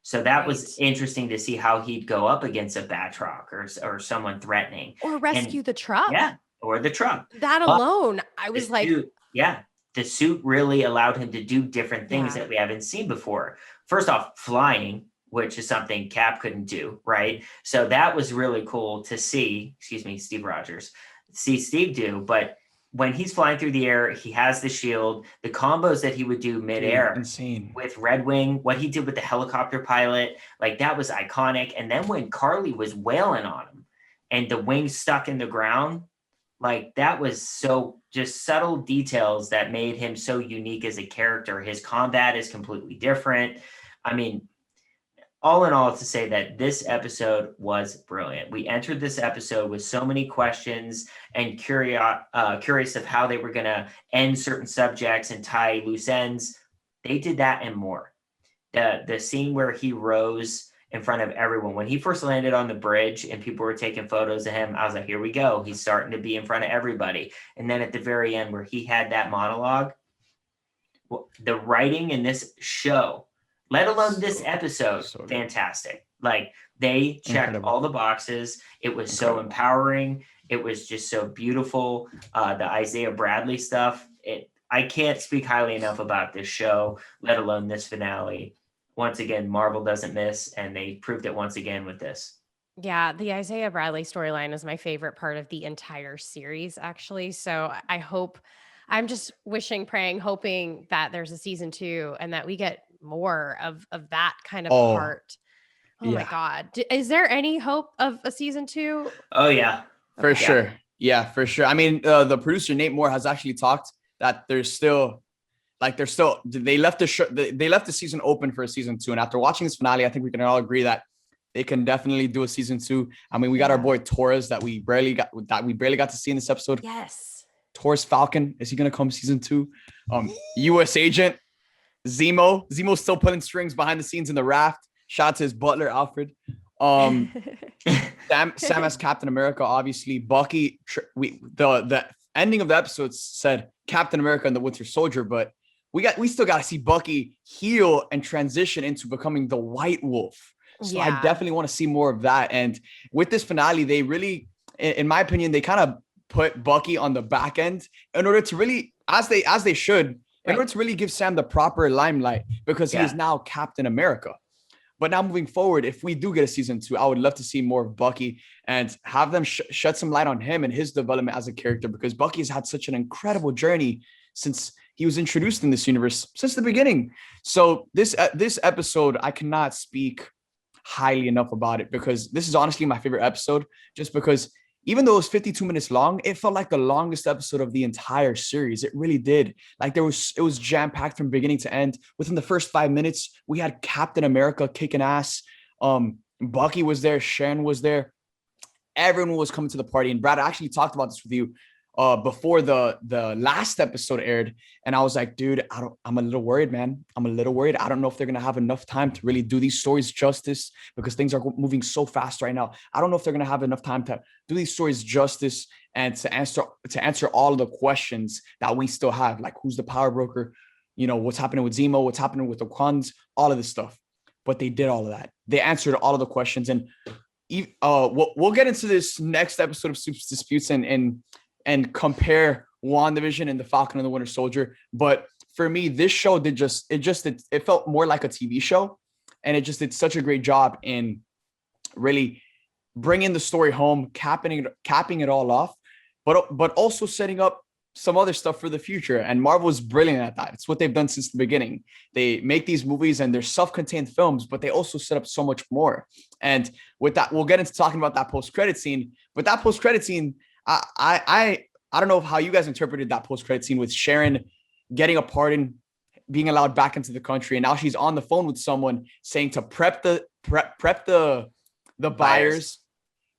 So that was interesting to see how he'd go up against a Batroc or someone threatening. Or rescue the truck. Yeah, or the truck. That alone, I was like... the suit really allowed him to do different things that we haven't seen before. First off, flying, which is something Cap couldn't do, right? So that was really cool to see, Steve Rogers, see Steve do. But when he's flying through the air, he has the shield, the combos that he would do midair, insane with Red Wing, what he did with the helicopter pilot, like that was iconic. And then when Carly was wailing on him and the wings stuck in the ground, like that was so just subtle details that made him so unique as a character. His combat is completely different. I mean, all in all, to say that this episode was brilliant. We entered this episode with so many questions and curious of how they were going to end certain subjects and tie loose ends. They did that and more. The scene where he rose in front of everyone, when he first landed on the bridge and people were taking photos of him, I was like, here we go. He's starting to be in front of everybody. And then at the very end where he had that monologue, the writing in this show, let alone this episode, fantastic. Like they checked all the boxes. It was so empowering. It was just so beautiful. The Isaiah Bradley stuff. I can't speak highly enough about this show, let alone this finale. Once again, Marvel doesn't miss, and they proved it once again with this. Yeah, the Isaiah Bradley storyline is my favorite part of the entire series, actually. So I'm just wishing, praying, hoping that there's a season 2 and that we get more of that kind of part. My God. Is there any hope of a season 2? Oh, yeah. For sure. Yeah, for sure. I mean, the producer, Nate Moore, has actually talked that they left the season open for a season 2. And after watching this finale, I think we can all agree that they can definitely do a season 2. I mean, we got our boy Torres that we barely got to see in this episode. Yes. Torres Falcon. Is he going to come season 2? U.S. agent Zemo's still pulling strings behind the scenes in the raft. Shout out to his butler, Alfred. Sam as Captain America, obviously. Bucky, the ending of the episode said Captain America and the Winter Soldier, but we still got to see Bucky heal and transition into becoming the White Wolf. So I definitely want to see more of that. And with this finale, they really, in my opinion, they kind of put Bucky on the back end in order to really, as they should, in order to really give Sam the proper limelight, because he is now Captain America. But now moving forward, if we do get a season 2, I would love to see more of Bucky and have them shed some light on him and his development as a character, because Bucky has had such an incredible journey since he was introduced in this universe since the beginning. So this episode, I cannot speak highly enough about it, because this is honestly my favorite episode, just because even though it was 52 minutes long, it felt like the longest episode of the entire series. It really did. Like it was jam-packed from beginning to end. Within the first 5 minutes, we had Captain America kicking ass. Bucky was there. Sharon was there. Everyone was coming to the party. And Brad, I actually talked about this with you before the last episode aired. And I was like, dude, I'm a little worried, man. I'm a little worried. I don't know if they're going to have enough time to really do these stories justice, because things are moving so fast right now. I don't know if they're going to have enough time to do these stories justice and to answer all of the questions that we still have. Like, who's the power broker? You know, what's happening with Zemo, what's happening with the Wakandans, all of this stuff. But they did all of that. They answered all of the questions. And we'll get into this next episode of Supes Disputes and compare WandaVision and the Falcon and the Winter Soldier. But for me, this show it felt more like a TV show, and it just did such a great job in really bringing the story home, capping it all off, but also setting up some other stuff for the future. And Marvel's brilliant at that. It's what they've done since the beginning. They make these movies and they're self-contained films, but they also set up so much more. And with that, we'll get into talking about that post-credit scene. But that post-credit scene, I don't know how you guys interpreted that post-credit scene with Sharon getting a pardon, being allowed back into the country, and now she's on the phone with someone saying to prep the buyers,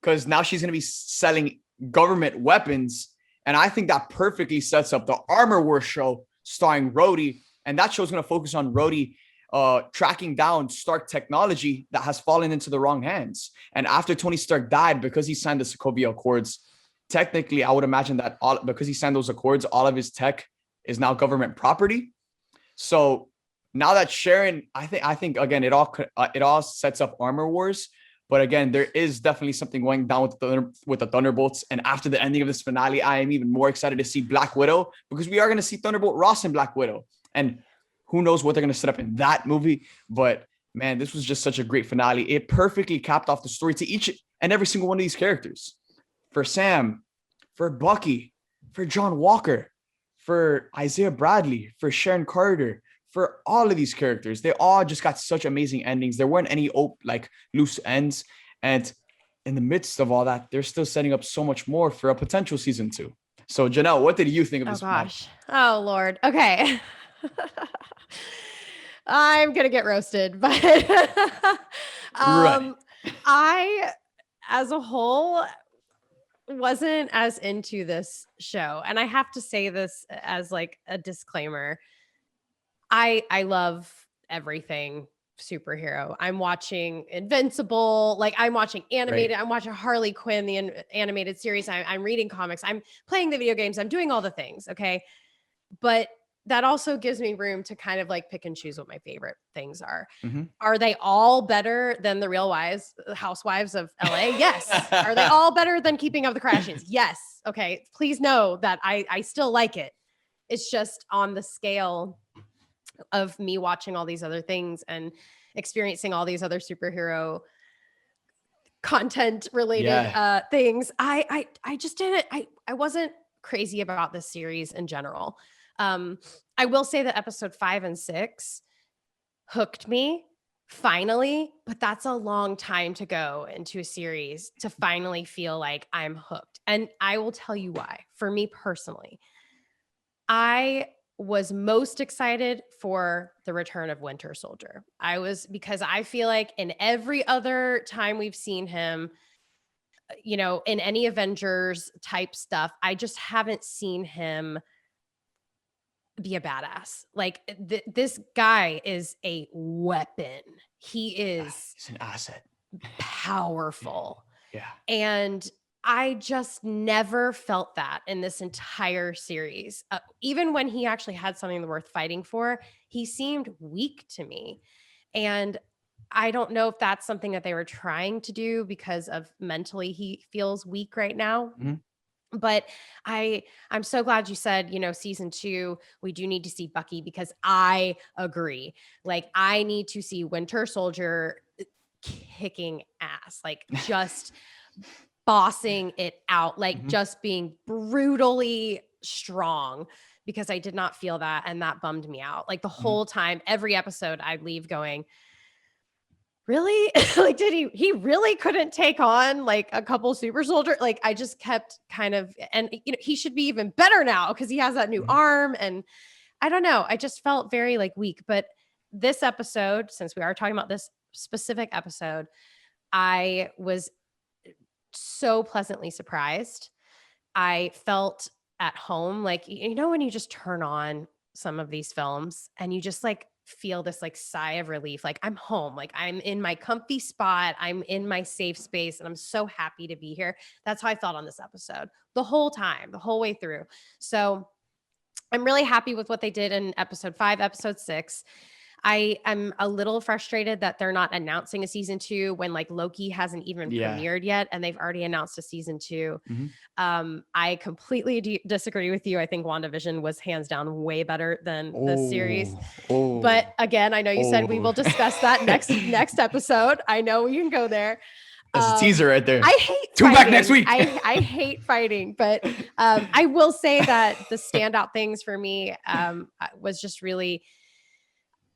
because now she's going to be selling government weapons. And I think that perfectly sets up the Armor Wars show starring Rhodey, and that show's going to focus on Rhodey tracking down Stark technology that has fallen into the wrong hands. And after Tony Stark died, because he signed the Sokovia Accords, technically, I would imagine that because he signed those accords, all of his tech is now government property. So now that Sharon, I think again, it all sets up Armor Wars. But again, there is definitely something going down with the Thunderbolts. And after the ending of this finale, I am even more excited to see Black Widow, because we are going to see Thunderbolt Ross and Black Widow. And who knows what they're going to set up in that movie. But man, this was just such a great finale. It perfectly capped off the story to each and every single one of these characters. For Sam, for Bucky, for John Walker, for Isaiah Bradley, for Sharon Carter, for all of these characters. They all just got such amazing endings. There weren't any loose ends. And in the midst of all that, they're still setting up so much more for a potential season 2. So Janelle, what did you think of this? Oh gosh. Oh Lord. Okay. I'm gonna get roasted, but Right. I, as a whole, wasn't as into this show. And I have to say this as like a disclaimer. I love everything superhero. I'm watching Invincible, like I'm watching animated, right. I'm watching Harley Quinn, the animated series. I'm reading comics, I'm playing the video games, I'm doing all the things. Okay. But that also gives me room to kind of like pick and choose what my favorite things are. Mm-hmm. Are they all better than the Real Housewives of LA? Yes. Are they all better than Keeping Up with the Kardashians? Yes. Okay. Please know that I still like it. It's just on the scale of me watching all these other things and experiencing all these other superhero content related things. I just didn't, I wasn't crazy about this series in general. I will say that episode 5 and 6 hooked me finally, but that's a long time to go into a series to finally feel like I'm hooked. And I will tell you why. For me personally, I was most excited for the return of Winter Soldier. Because I feel like in every other time we've seen him, you know, in any Avengers type stuff, I just haven't seen him be a badass. Like this guy is a weapon. He's an asset. powerful. Yeah. And I just never felt that in this entire series. Even when he actually had something worth fighting for, he seemed weak to me. And I don't know if that's something that they were trying to do because of mentally he feels weak right now. Mhm. But I'm so glad you said, season 2, we do need to see Bucky, because I agree. Like, I need to see Winter Soldier kicking ass, like just bossing it out, like Mhm. just being brutally strong, because I did not feel that. And that bummed me out. Like the whole time, every episode I'd leave going, really? Like, he really couldn't take on like a couple super soldier? Like, I just kept kind of, and he should be even better now because he has that new arm. And I don't know. I just felt very like weak. But this episode, since we are talking about this specific episode, I was so pleasantly surprised. I felt at home, like, when you just turn on some of these films and you just like feel this like sigh of relief, like I'm home, like I'm in my comfy spot, I'm in my safe space, and I'm so happy to be here. That's how I felt on this episode the whole time, the whole way through. So I'm really happy with what they did in episode 5, episode 6. I am a little frustrated that they're not announcing a season 2 when like Loki hasn't even Yeah. premiered yet, and they've already announced a season 2. Mhm. I completely disagree with you. I think WandaVision was hands down way better than this series. But again, I know you said we will discuss that next episode. I know we can go there. That's a teaser right there. I hate Tune fighting. back next week. I hate fighting, but I will say that the standout things for me was just really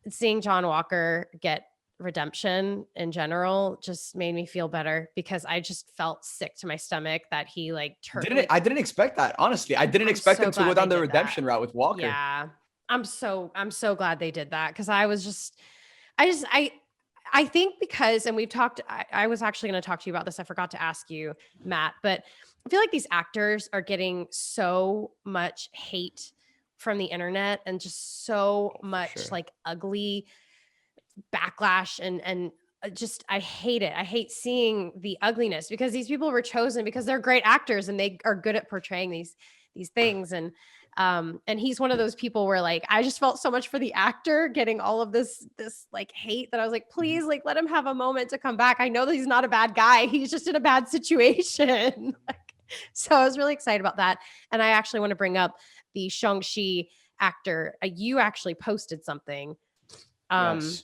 seeing John Walker get redemption in general just made me feel better, because I just felt sick to my stomach that he like I didn't expect that. Honestly, I didn't expect him to go down the redemption route with Walker. Yeah. I'm so glad they did that, because I think because, and we've talked, I was actually going to talk to you about this. I forgot to ask you, Matt, but I feel like these actors are getting so much hate from the internet, and just so much like ugly backlash, and just, I hate it. I hate seeing the ugliness, because these people were chosen because they're great actors and they are good at portraying these things. And he's one of those people where like, I just felt so much for the actor getting all of this like hate, that I was like, please, like, let him have a moment to come back. I know that he's not a bad guy. He's just in a bad situation. So I was really excited about that. And I actually want to bring up the Shang-Chi actor. You actually posted something. Yes.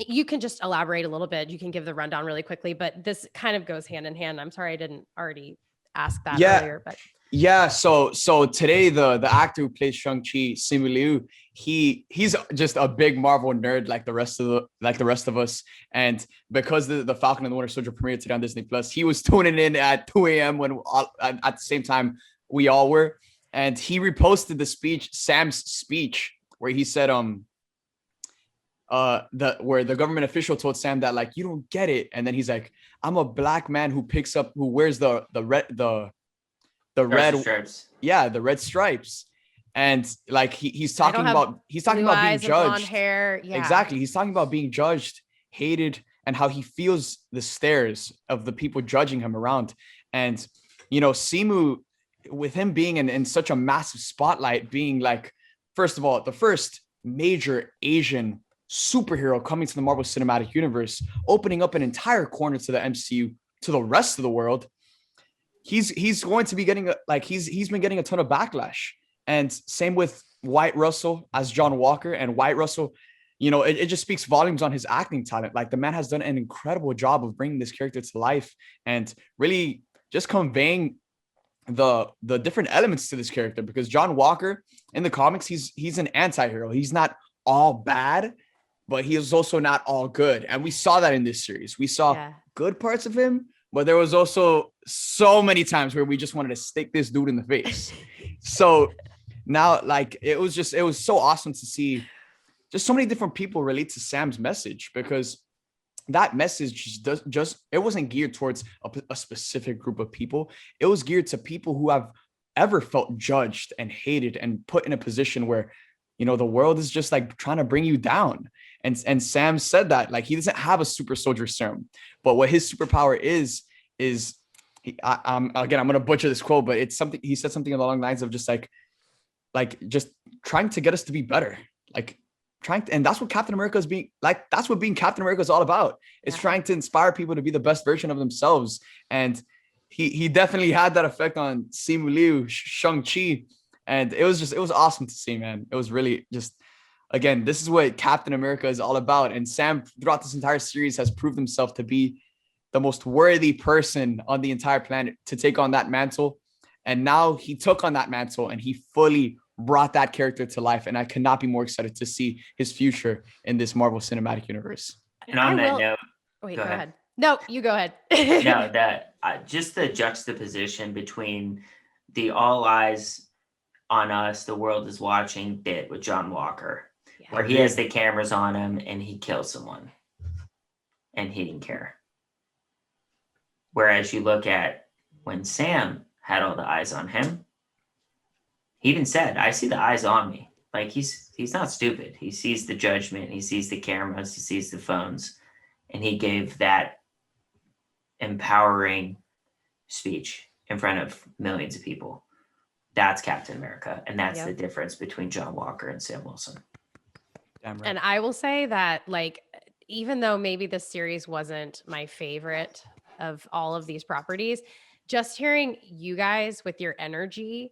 You can just elaborate a little bit. You can give the rundown really quickly, but this kind of goes hand in hand. I'm sorry I didn't already ask that earlier, but yeah. So today the actor who plays Shang-Chi, Simu Liu, he's just a big Marvel nerd like the rest of us. And because the Falcon and the Winter Soldier premiered today on Disney Plus, he was tuning in at 2 a.m. when at the same time we all were, and he reposted Sam's speech, where he said where the government official told Sam that like, you don't get it, and then he's like, I'm a black man who wears the red stripes. Yeah, the red stripes. And like he's talking about being judged. Blonde hair. Yeah. Exactly. He's talking about being judged, hated, and how he feels the stares of the people judging him around. And Simu, with him being in such a massive spotlight, being like, first of all, the first major Asian superhero coming to the Marvel Cinematic Universe, opening up an entire corner to the MCU, to the rest of the world, he's going to be getting he's been getting a ton of backlash. And same with Wyatt Russell as John Walker. And Wyatt Russell, it just speaks volumes on his acting talent. Like, the man has done an incredible job of bringing this character to life and really just conveying the different elements to this character. Because John Walker in the comics, he's an anti-hero. He's not all bad, but he is also not all good. And we saw that in this series. We saw good parts of him, but there was also so many times where we just wanted to stick this dude in the face. So now, like, it was so awesome to see just so many different people relate to Sam's message, because that message it wasn't geared towards a specific group of people. It was geared to people who have ever felt judged and hated and put in a position where, the world is just like trying to bring you down. And Sam said that, like, he doesn't have a super soldier serum, but what his superpower is again, I'm gonna butcher this quote, but it's something he said something along the lines of just just trying to get us to be better, like and that's what Captain America is being like. That's what being Captain America is all about. It's trying to inspire people to be the best version of themselves, and he definitely had that effect on Simu Liu, Shang-Chi, and it was awesome to see, man. It was really just, again, this is what Captain America is all about, and Sam throughout this entire series has proved himself to be the most worthy person on the entire planet to take on that mantle. And now he took on that mantle and he fully brought that character to life. And I could not be more excited to see his future in this Marvel Cinematic Universe. And on that note, wait, go ahead. No, you go ahead. No, that just the juxtaposition between the all eyes on us, the world is watching bit with John Walker, where he has the cameras on him and he kills someone and he didn't care. Whereas you look at when Sam had all the eyes on him, he even said, I see the eyes on me. Like, he's not stupid. He sees the judgment. He sees the cameras. He sees the phones. And he gave that empowering speech in front of millions of people. That's Captain America. And that's the difference between John Walker and Sam Wilson. Damn right. And I will say that, like, even though maybe this series wasn't my favorite of all of these properties, just hearing you guys with your energy,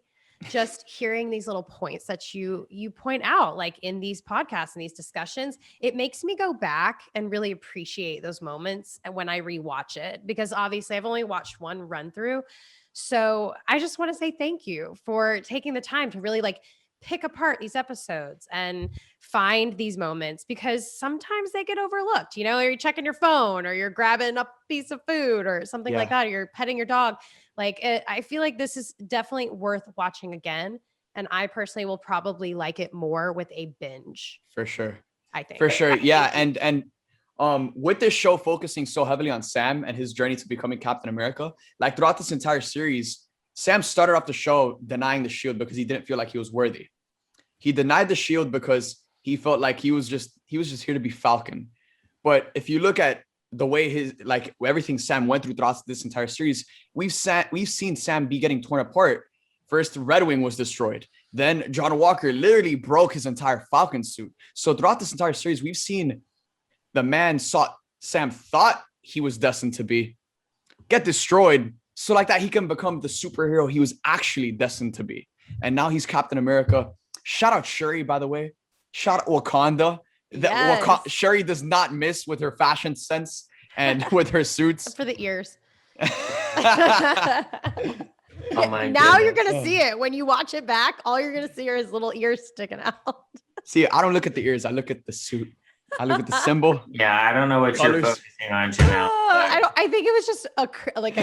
just hearing these little points that you point out, like in these podcasts and these discussions, it makes me go back and really appreciate those moments when I rewatch it, because obviously I've only watched one run through. So I just want to say thank you for taking the time to really like pick apart these episodes and find these moments, because sometimes they get overlooked, you know, or you're checking your phone or you're grabbing a piece of food or something like that, or you're petting your dog. Like, I feel like this is definitely worth watching again. And I personally will probably like it more with a binge. For sure. I think. For sure. Yeah. And with this show focusing so heavily on Sam and his journey to becoming Captain America, like throughout this entire series, Sam started off the show denying the shield because he didn't feel like he was worthy. He denied the shield because he felt like he was just here to be Falcon. But if you look at the way everything Sam went throughout this entire series, we've seen Sam be getting torn apart. First, Red Wing was destroyed. Then John Walker literally broke his entire Falcon suit. So throughout this entire series, we've seen the man Sam thought he was destined to be get destroyed, so like that he can become the superhero he was actually destined to be. And now he's Captain America. Shout out Shuri, by the way. Shout out Wakanda. Shuri does not miss with her fashion sense and with her suits. For the ears. Oh my now goodness. you're gonna see it when you watch it back. All you're gonna see are his little ears sticking out. See, I don't look at the ears. I look at the suit. I look at the symbol. Yeah, I don't know what you're focusing on, Janell. I think it was just a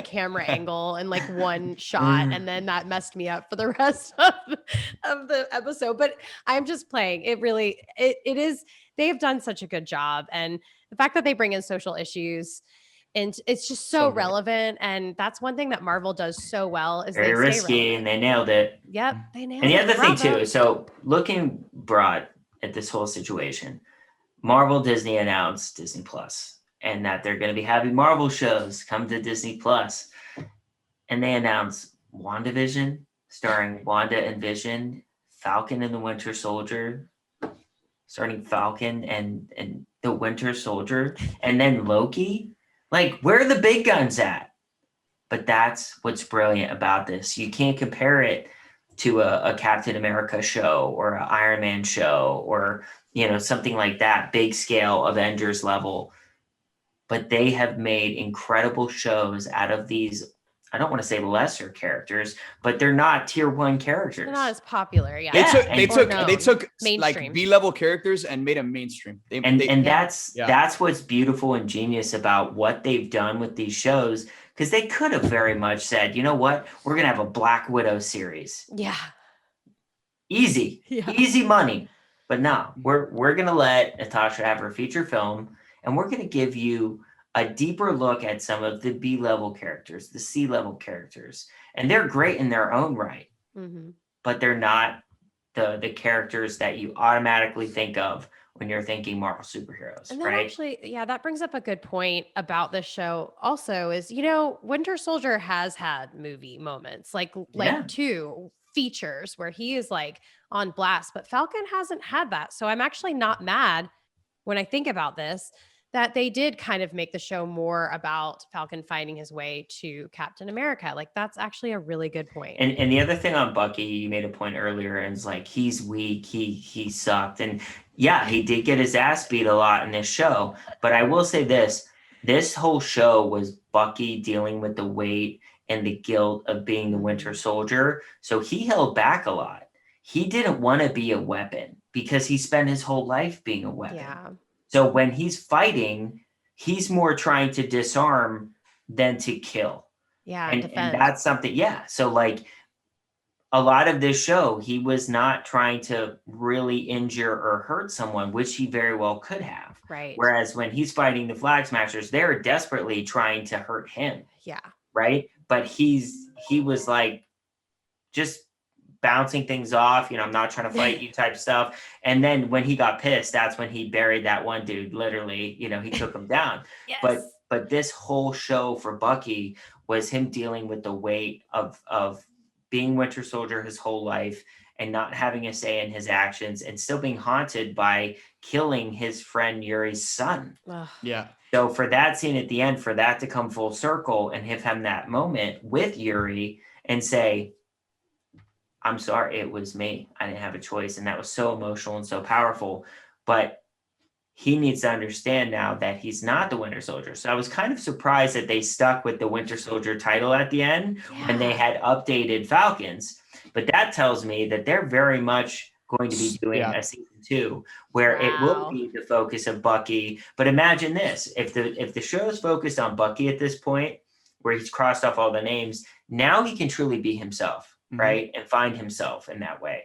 camera angle and like one shot, and then that messed me up for the rest of the episode. But I'm just playing. It really it is. They have done such a good job, and the fact that they bring in social issues, and it's just so relevant. And that's one thing that Marvel does so well is very risky, and they nailed it. Yep, they nailed it. And the other thing too. So looking broad at this whole situation, Marvel Disney announced Disney Plus, and that they're going to be having Marvel shows come to Disney Plus. And they announced WandaVision, starring Wanda and Vision, Falcon and the Winter Soldier, starring Falcon and the Winter Soldier, and then Loki. Like, where are the big guns at? But that's what's brilliant about this. You can't compare it to a Captain America show or an Iron Man show or, you know, something like that, big scale Avengers level. But they have made incredible shows out of these, I don't want to say lesser characters, but they're not tier one characters. They're not as popular. Yeah. They took like B-level characters and made them mainstream. That's what's beautiful and genius about what they've done with these shows. Because they could have very much said, you know what, we're going to have a Black Widow series. Yeah. Easy money. But no, we're going to let Natasha have her feature film, and we're going to give you a deeper look at some of the B-level characters, the C-level characters. And they're great in their own right, but they're not the characters that you automatically think of when you're thinking Marvel superheroes, And that right? actually, yeah, that brings up a good point about this show also is, Winter Soldier has had movie moments, like Yeah. 2 features where he is like on blast, but Falcon hasn't had that. So I'm actually not mad when I think about this, that they did kind of make the show more about Falcon finding his way to Captain America. Like that's actually a really good point. And the other thing on Bucky, you made a point earlier, and it's like he's weak, he sucked. And yeah, he did get his ass beat a lot in this show. But I will say this whole show was Bucky dealing with the weight and the guilt of being the Winter Soldier. So he held back a lot. He didn't want to be a weapon because he spent his whole life being a weapon. Yeah. So when he's fighting, he's more trying to disarm than to kill. Yeah. And that's something, yeah. So like a lot of this show, he was not trying to really injure or hurt someone, which he very well could have. Right. Whereas when he's fighting the Flag Smashers, they're desperately trying to hurt him. Yeah. Right. But he was like just bouncing things off, I'm not trying to fight you type stuff. And then when he got pissed, that's when he buried that one dude. Literally, he took him down. Yes. But this whole show for Bucky was him dealing with the weight of being Winter Soldier his whole life and not having a say in his actions and still being haunted by killing his friend Yuri's son. Ugh. Yeah. So for that scene at the end, for that to come full circle and have him that moment with Yuri and say, I'm sorry, it was me. I didn't have a choice. And that was so emotional and so powerful. But he needs to understand now that he's not the Winter Soldier. So I was kind of surprised that they stuck with the Winter Soldier title at the end when they had updated Falcons. But that tells me that they're very much going to be doing a season 2 where it will be the focus of Bucky. But imagine this, if the show is focused on Bucky at this point, where he's crossed off all the names, now he can truly be himself, right? And find himself in that way.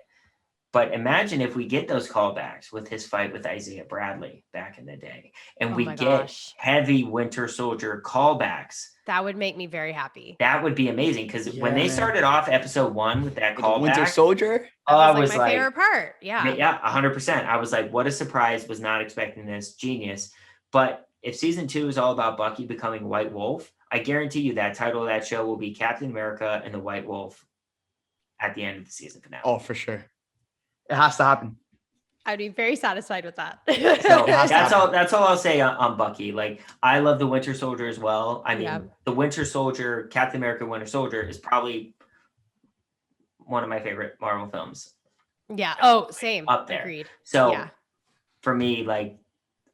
But imagine if we get those callbacks with his fight with Isaiah Bradley back in the day, and we get heavy Winter Soldier callbacks. That would make me very happy. That would be amazing because when they started off episode 1 with that callback, Winter Soldier, that was my favorite part. Yeah, 100%. I was like, what a surprise! Was not expecting this. Genius. But if season 2 is all about Bucky becoming White Wolf, I guarantee you that title of that show will be Captain America and the White Wolf at the end of the season finale. Oh, for sure. It has to happen. I'd be very satisfied with that. So that's all I'll say on Bucky. Like, I love the Winter Soldier as well. I mean, the Winter Soldier, Captain America Winter Soldier is probably one of my favorite Marvel films. Yeah. Oh, same. Up there. Agreed. So for me, like,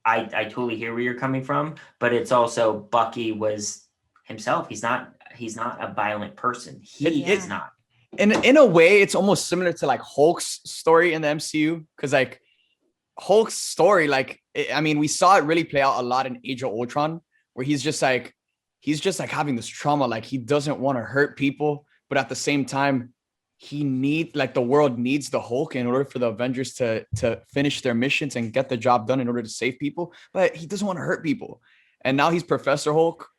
I totally hear where you're coming from, but it's also Bucky was himself. He's not a violent person. He is not. In a way, it's almost similar to like Hulk's story in the MCU, because like Hulk's story, like we saw it really play out a lot in Age of Ultron, where he's just like having this trauma, like he doesn't want to hurt people, but at the same time, the world needs the Hulk in order for the Avengers to finish their missions and get the job done in order to save people, but he doesn't want to hurt people. And now he's Professor Hulk,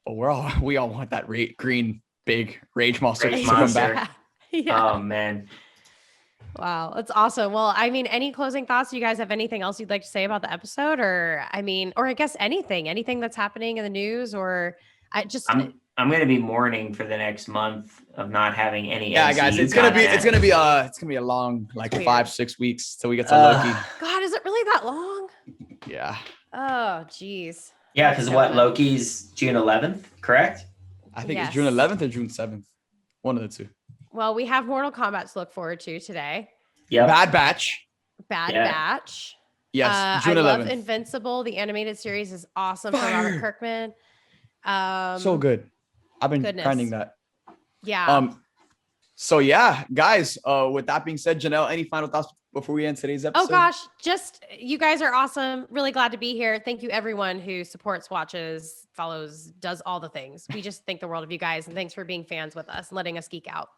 but we all want that green big rage monster to come back. Oh man, wow, that's awesome. Well, any closing thoughts? Do you guys have anything else you'd like to say about the episode, or I guess anything that's happening in the news, or I'm going to be mourning for the next month of not having any. Yeah, guys, it's gonna be a long 5-6 weeks till we get to Loki. God, is it really that long? Yeah. Oh, geez. Yeah, because Loki's June 11th, correct? I think it's June 11th or June 7th. One of the two. Well, we have Mortal Kombat to look forward to today. Yeah. Bad Batch. Yes, June 11th. I love Invincible. The animated series is awesome from Robert Kirkman. So good. I've been grinding that. Yeah. So yeah, guys, with that being said, Janelle, any final thoughts before we end today's episode? Oh gosh, just you guys are awesome. Really glad to be here. Thank you everyone who supports, watches, follows, does all the things. We just think the world of you guys, and thanks for being fans with us and letting us geek out.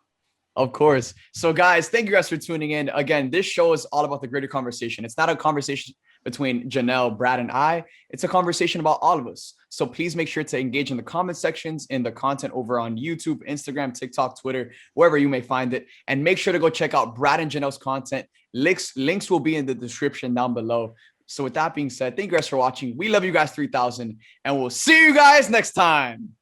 Of course. So guys, thank you guys for tuning in. Again, this show is all about the greater conversation. It's not a conversation between Janelle, Brad, and I. It's a conversation about all of us. So please make sure to engage in the comment sections, in the content over on YouTube, Instagram, TikTok, Twitter, wherever you may find it. And make sure to go check out Brad and Janelle's content. Links will be in the description down below. So with that being said, thank you guys for watching. We love you guys 3000, and we'll see you guys next time.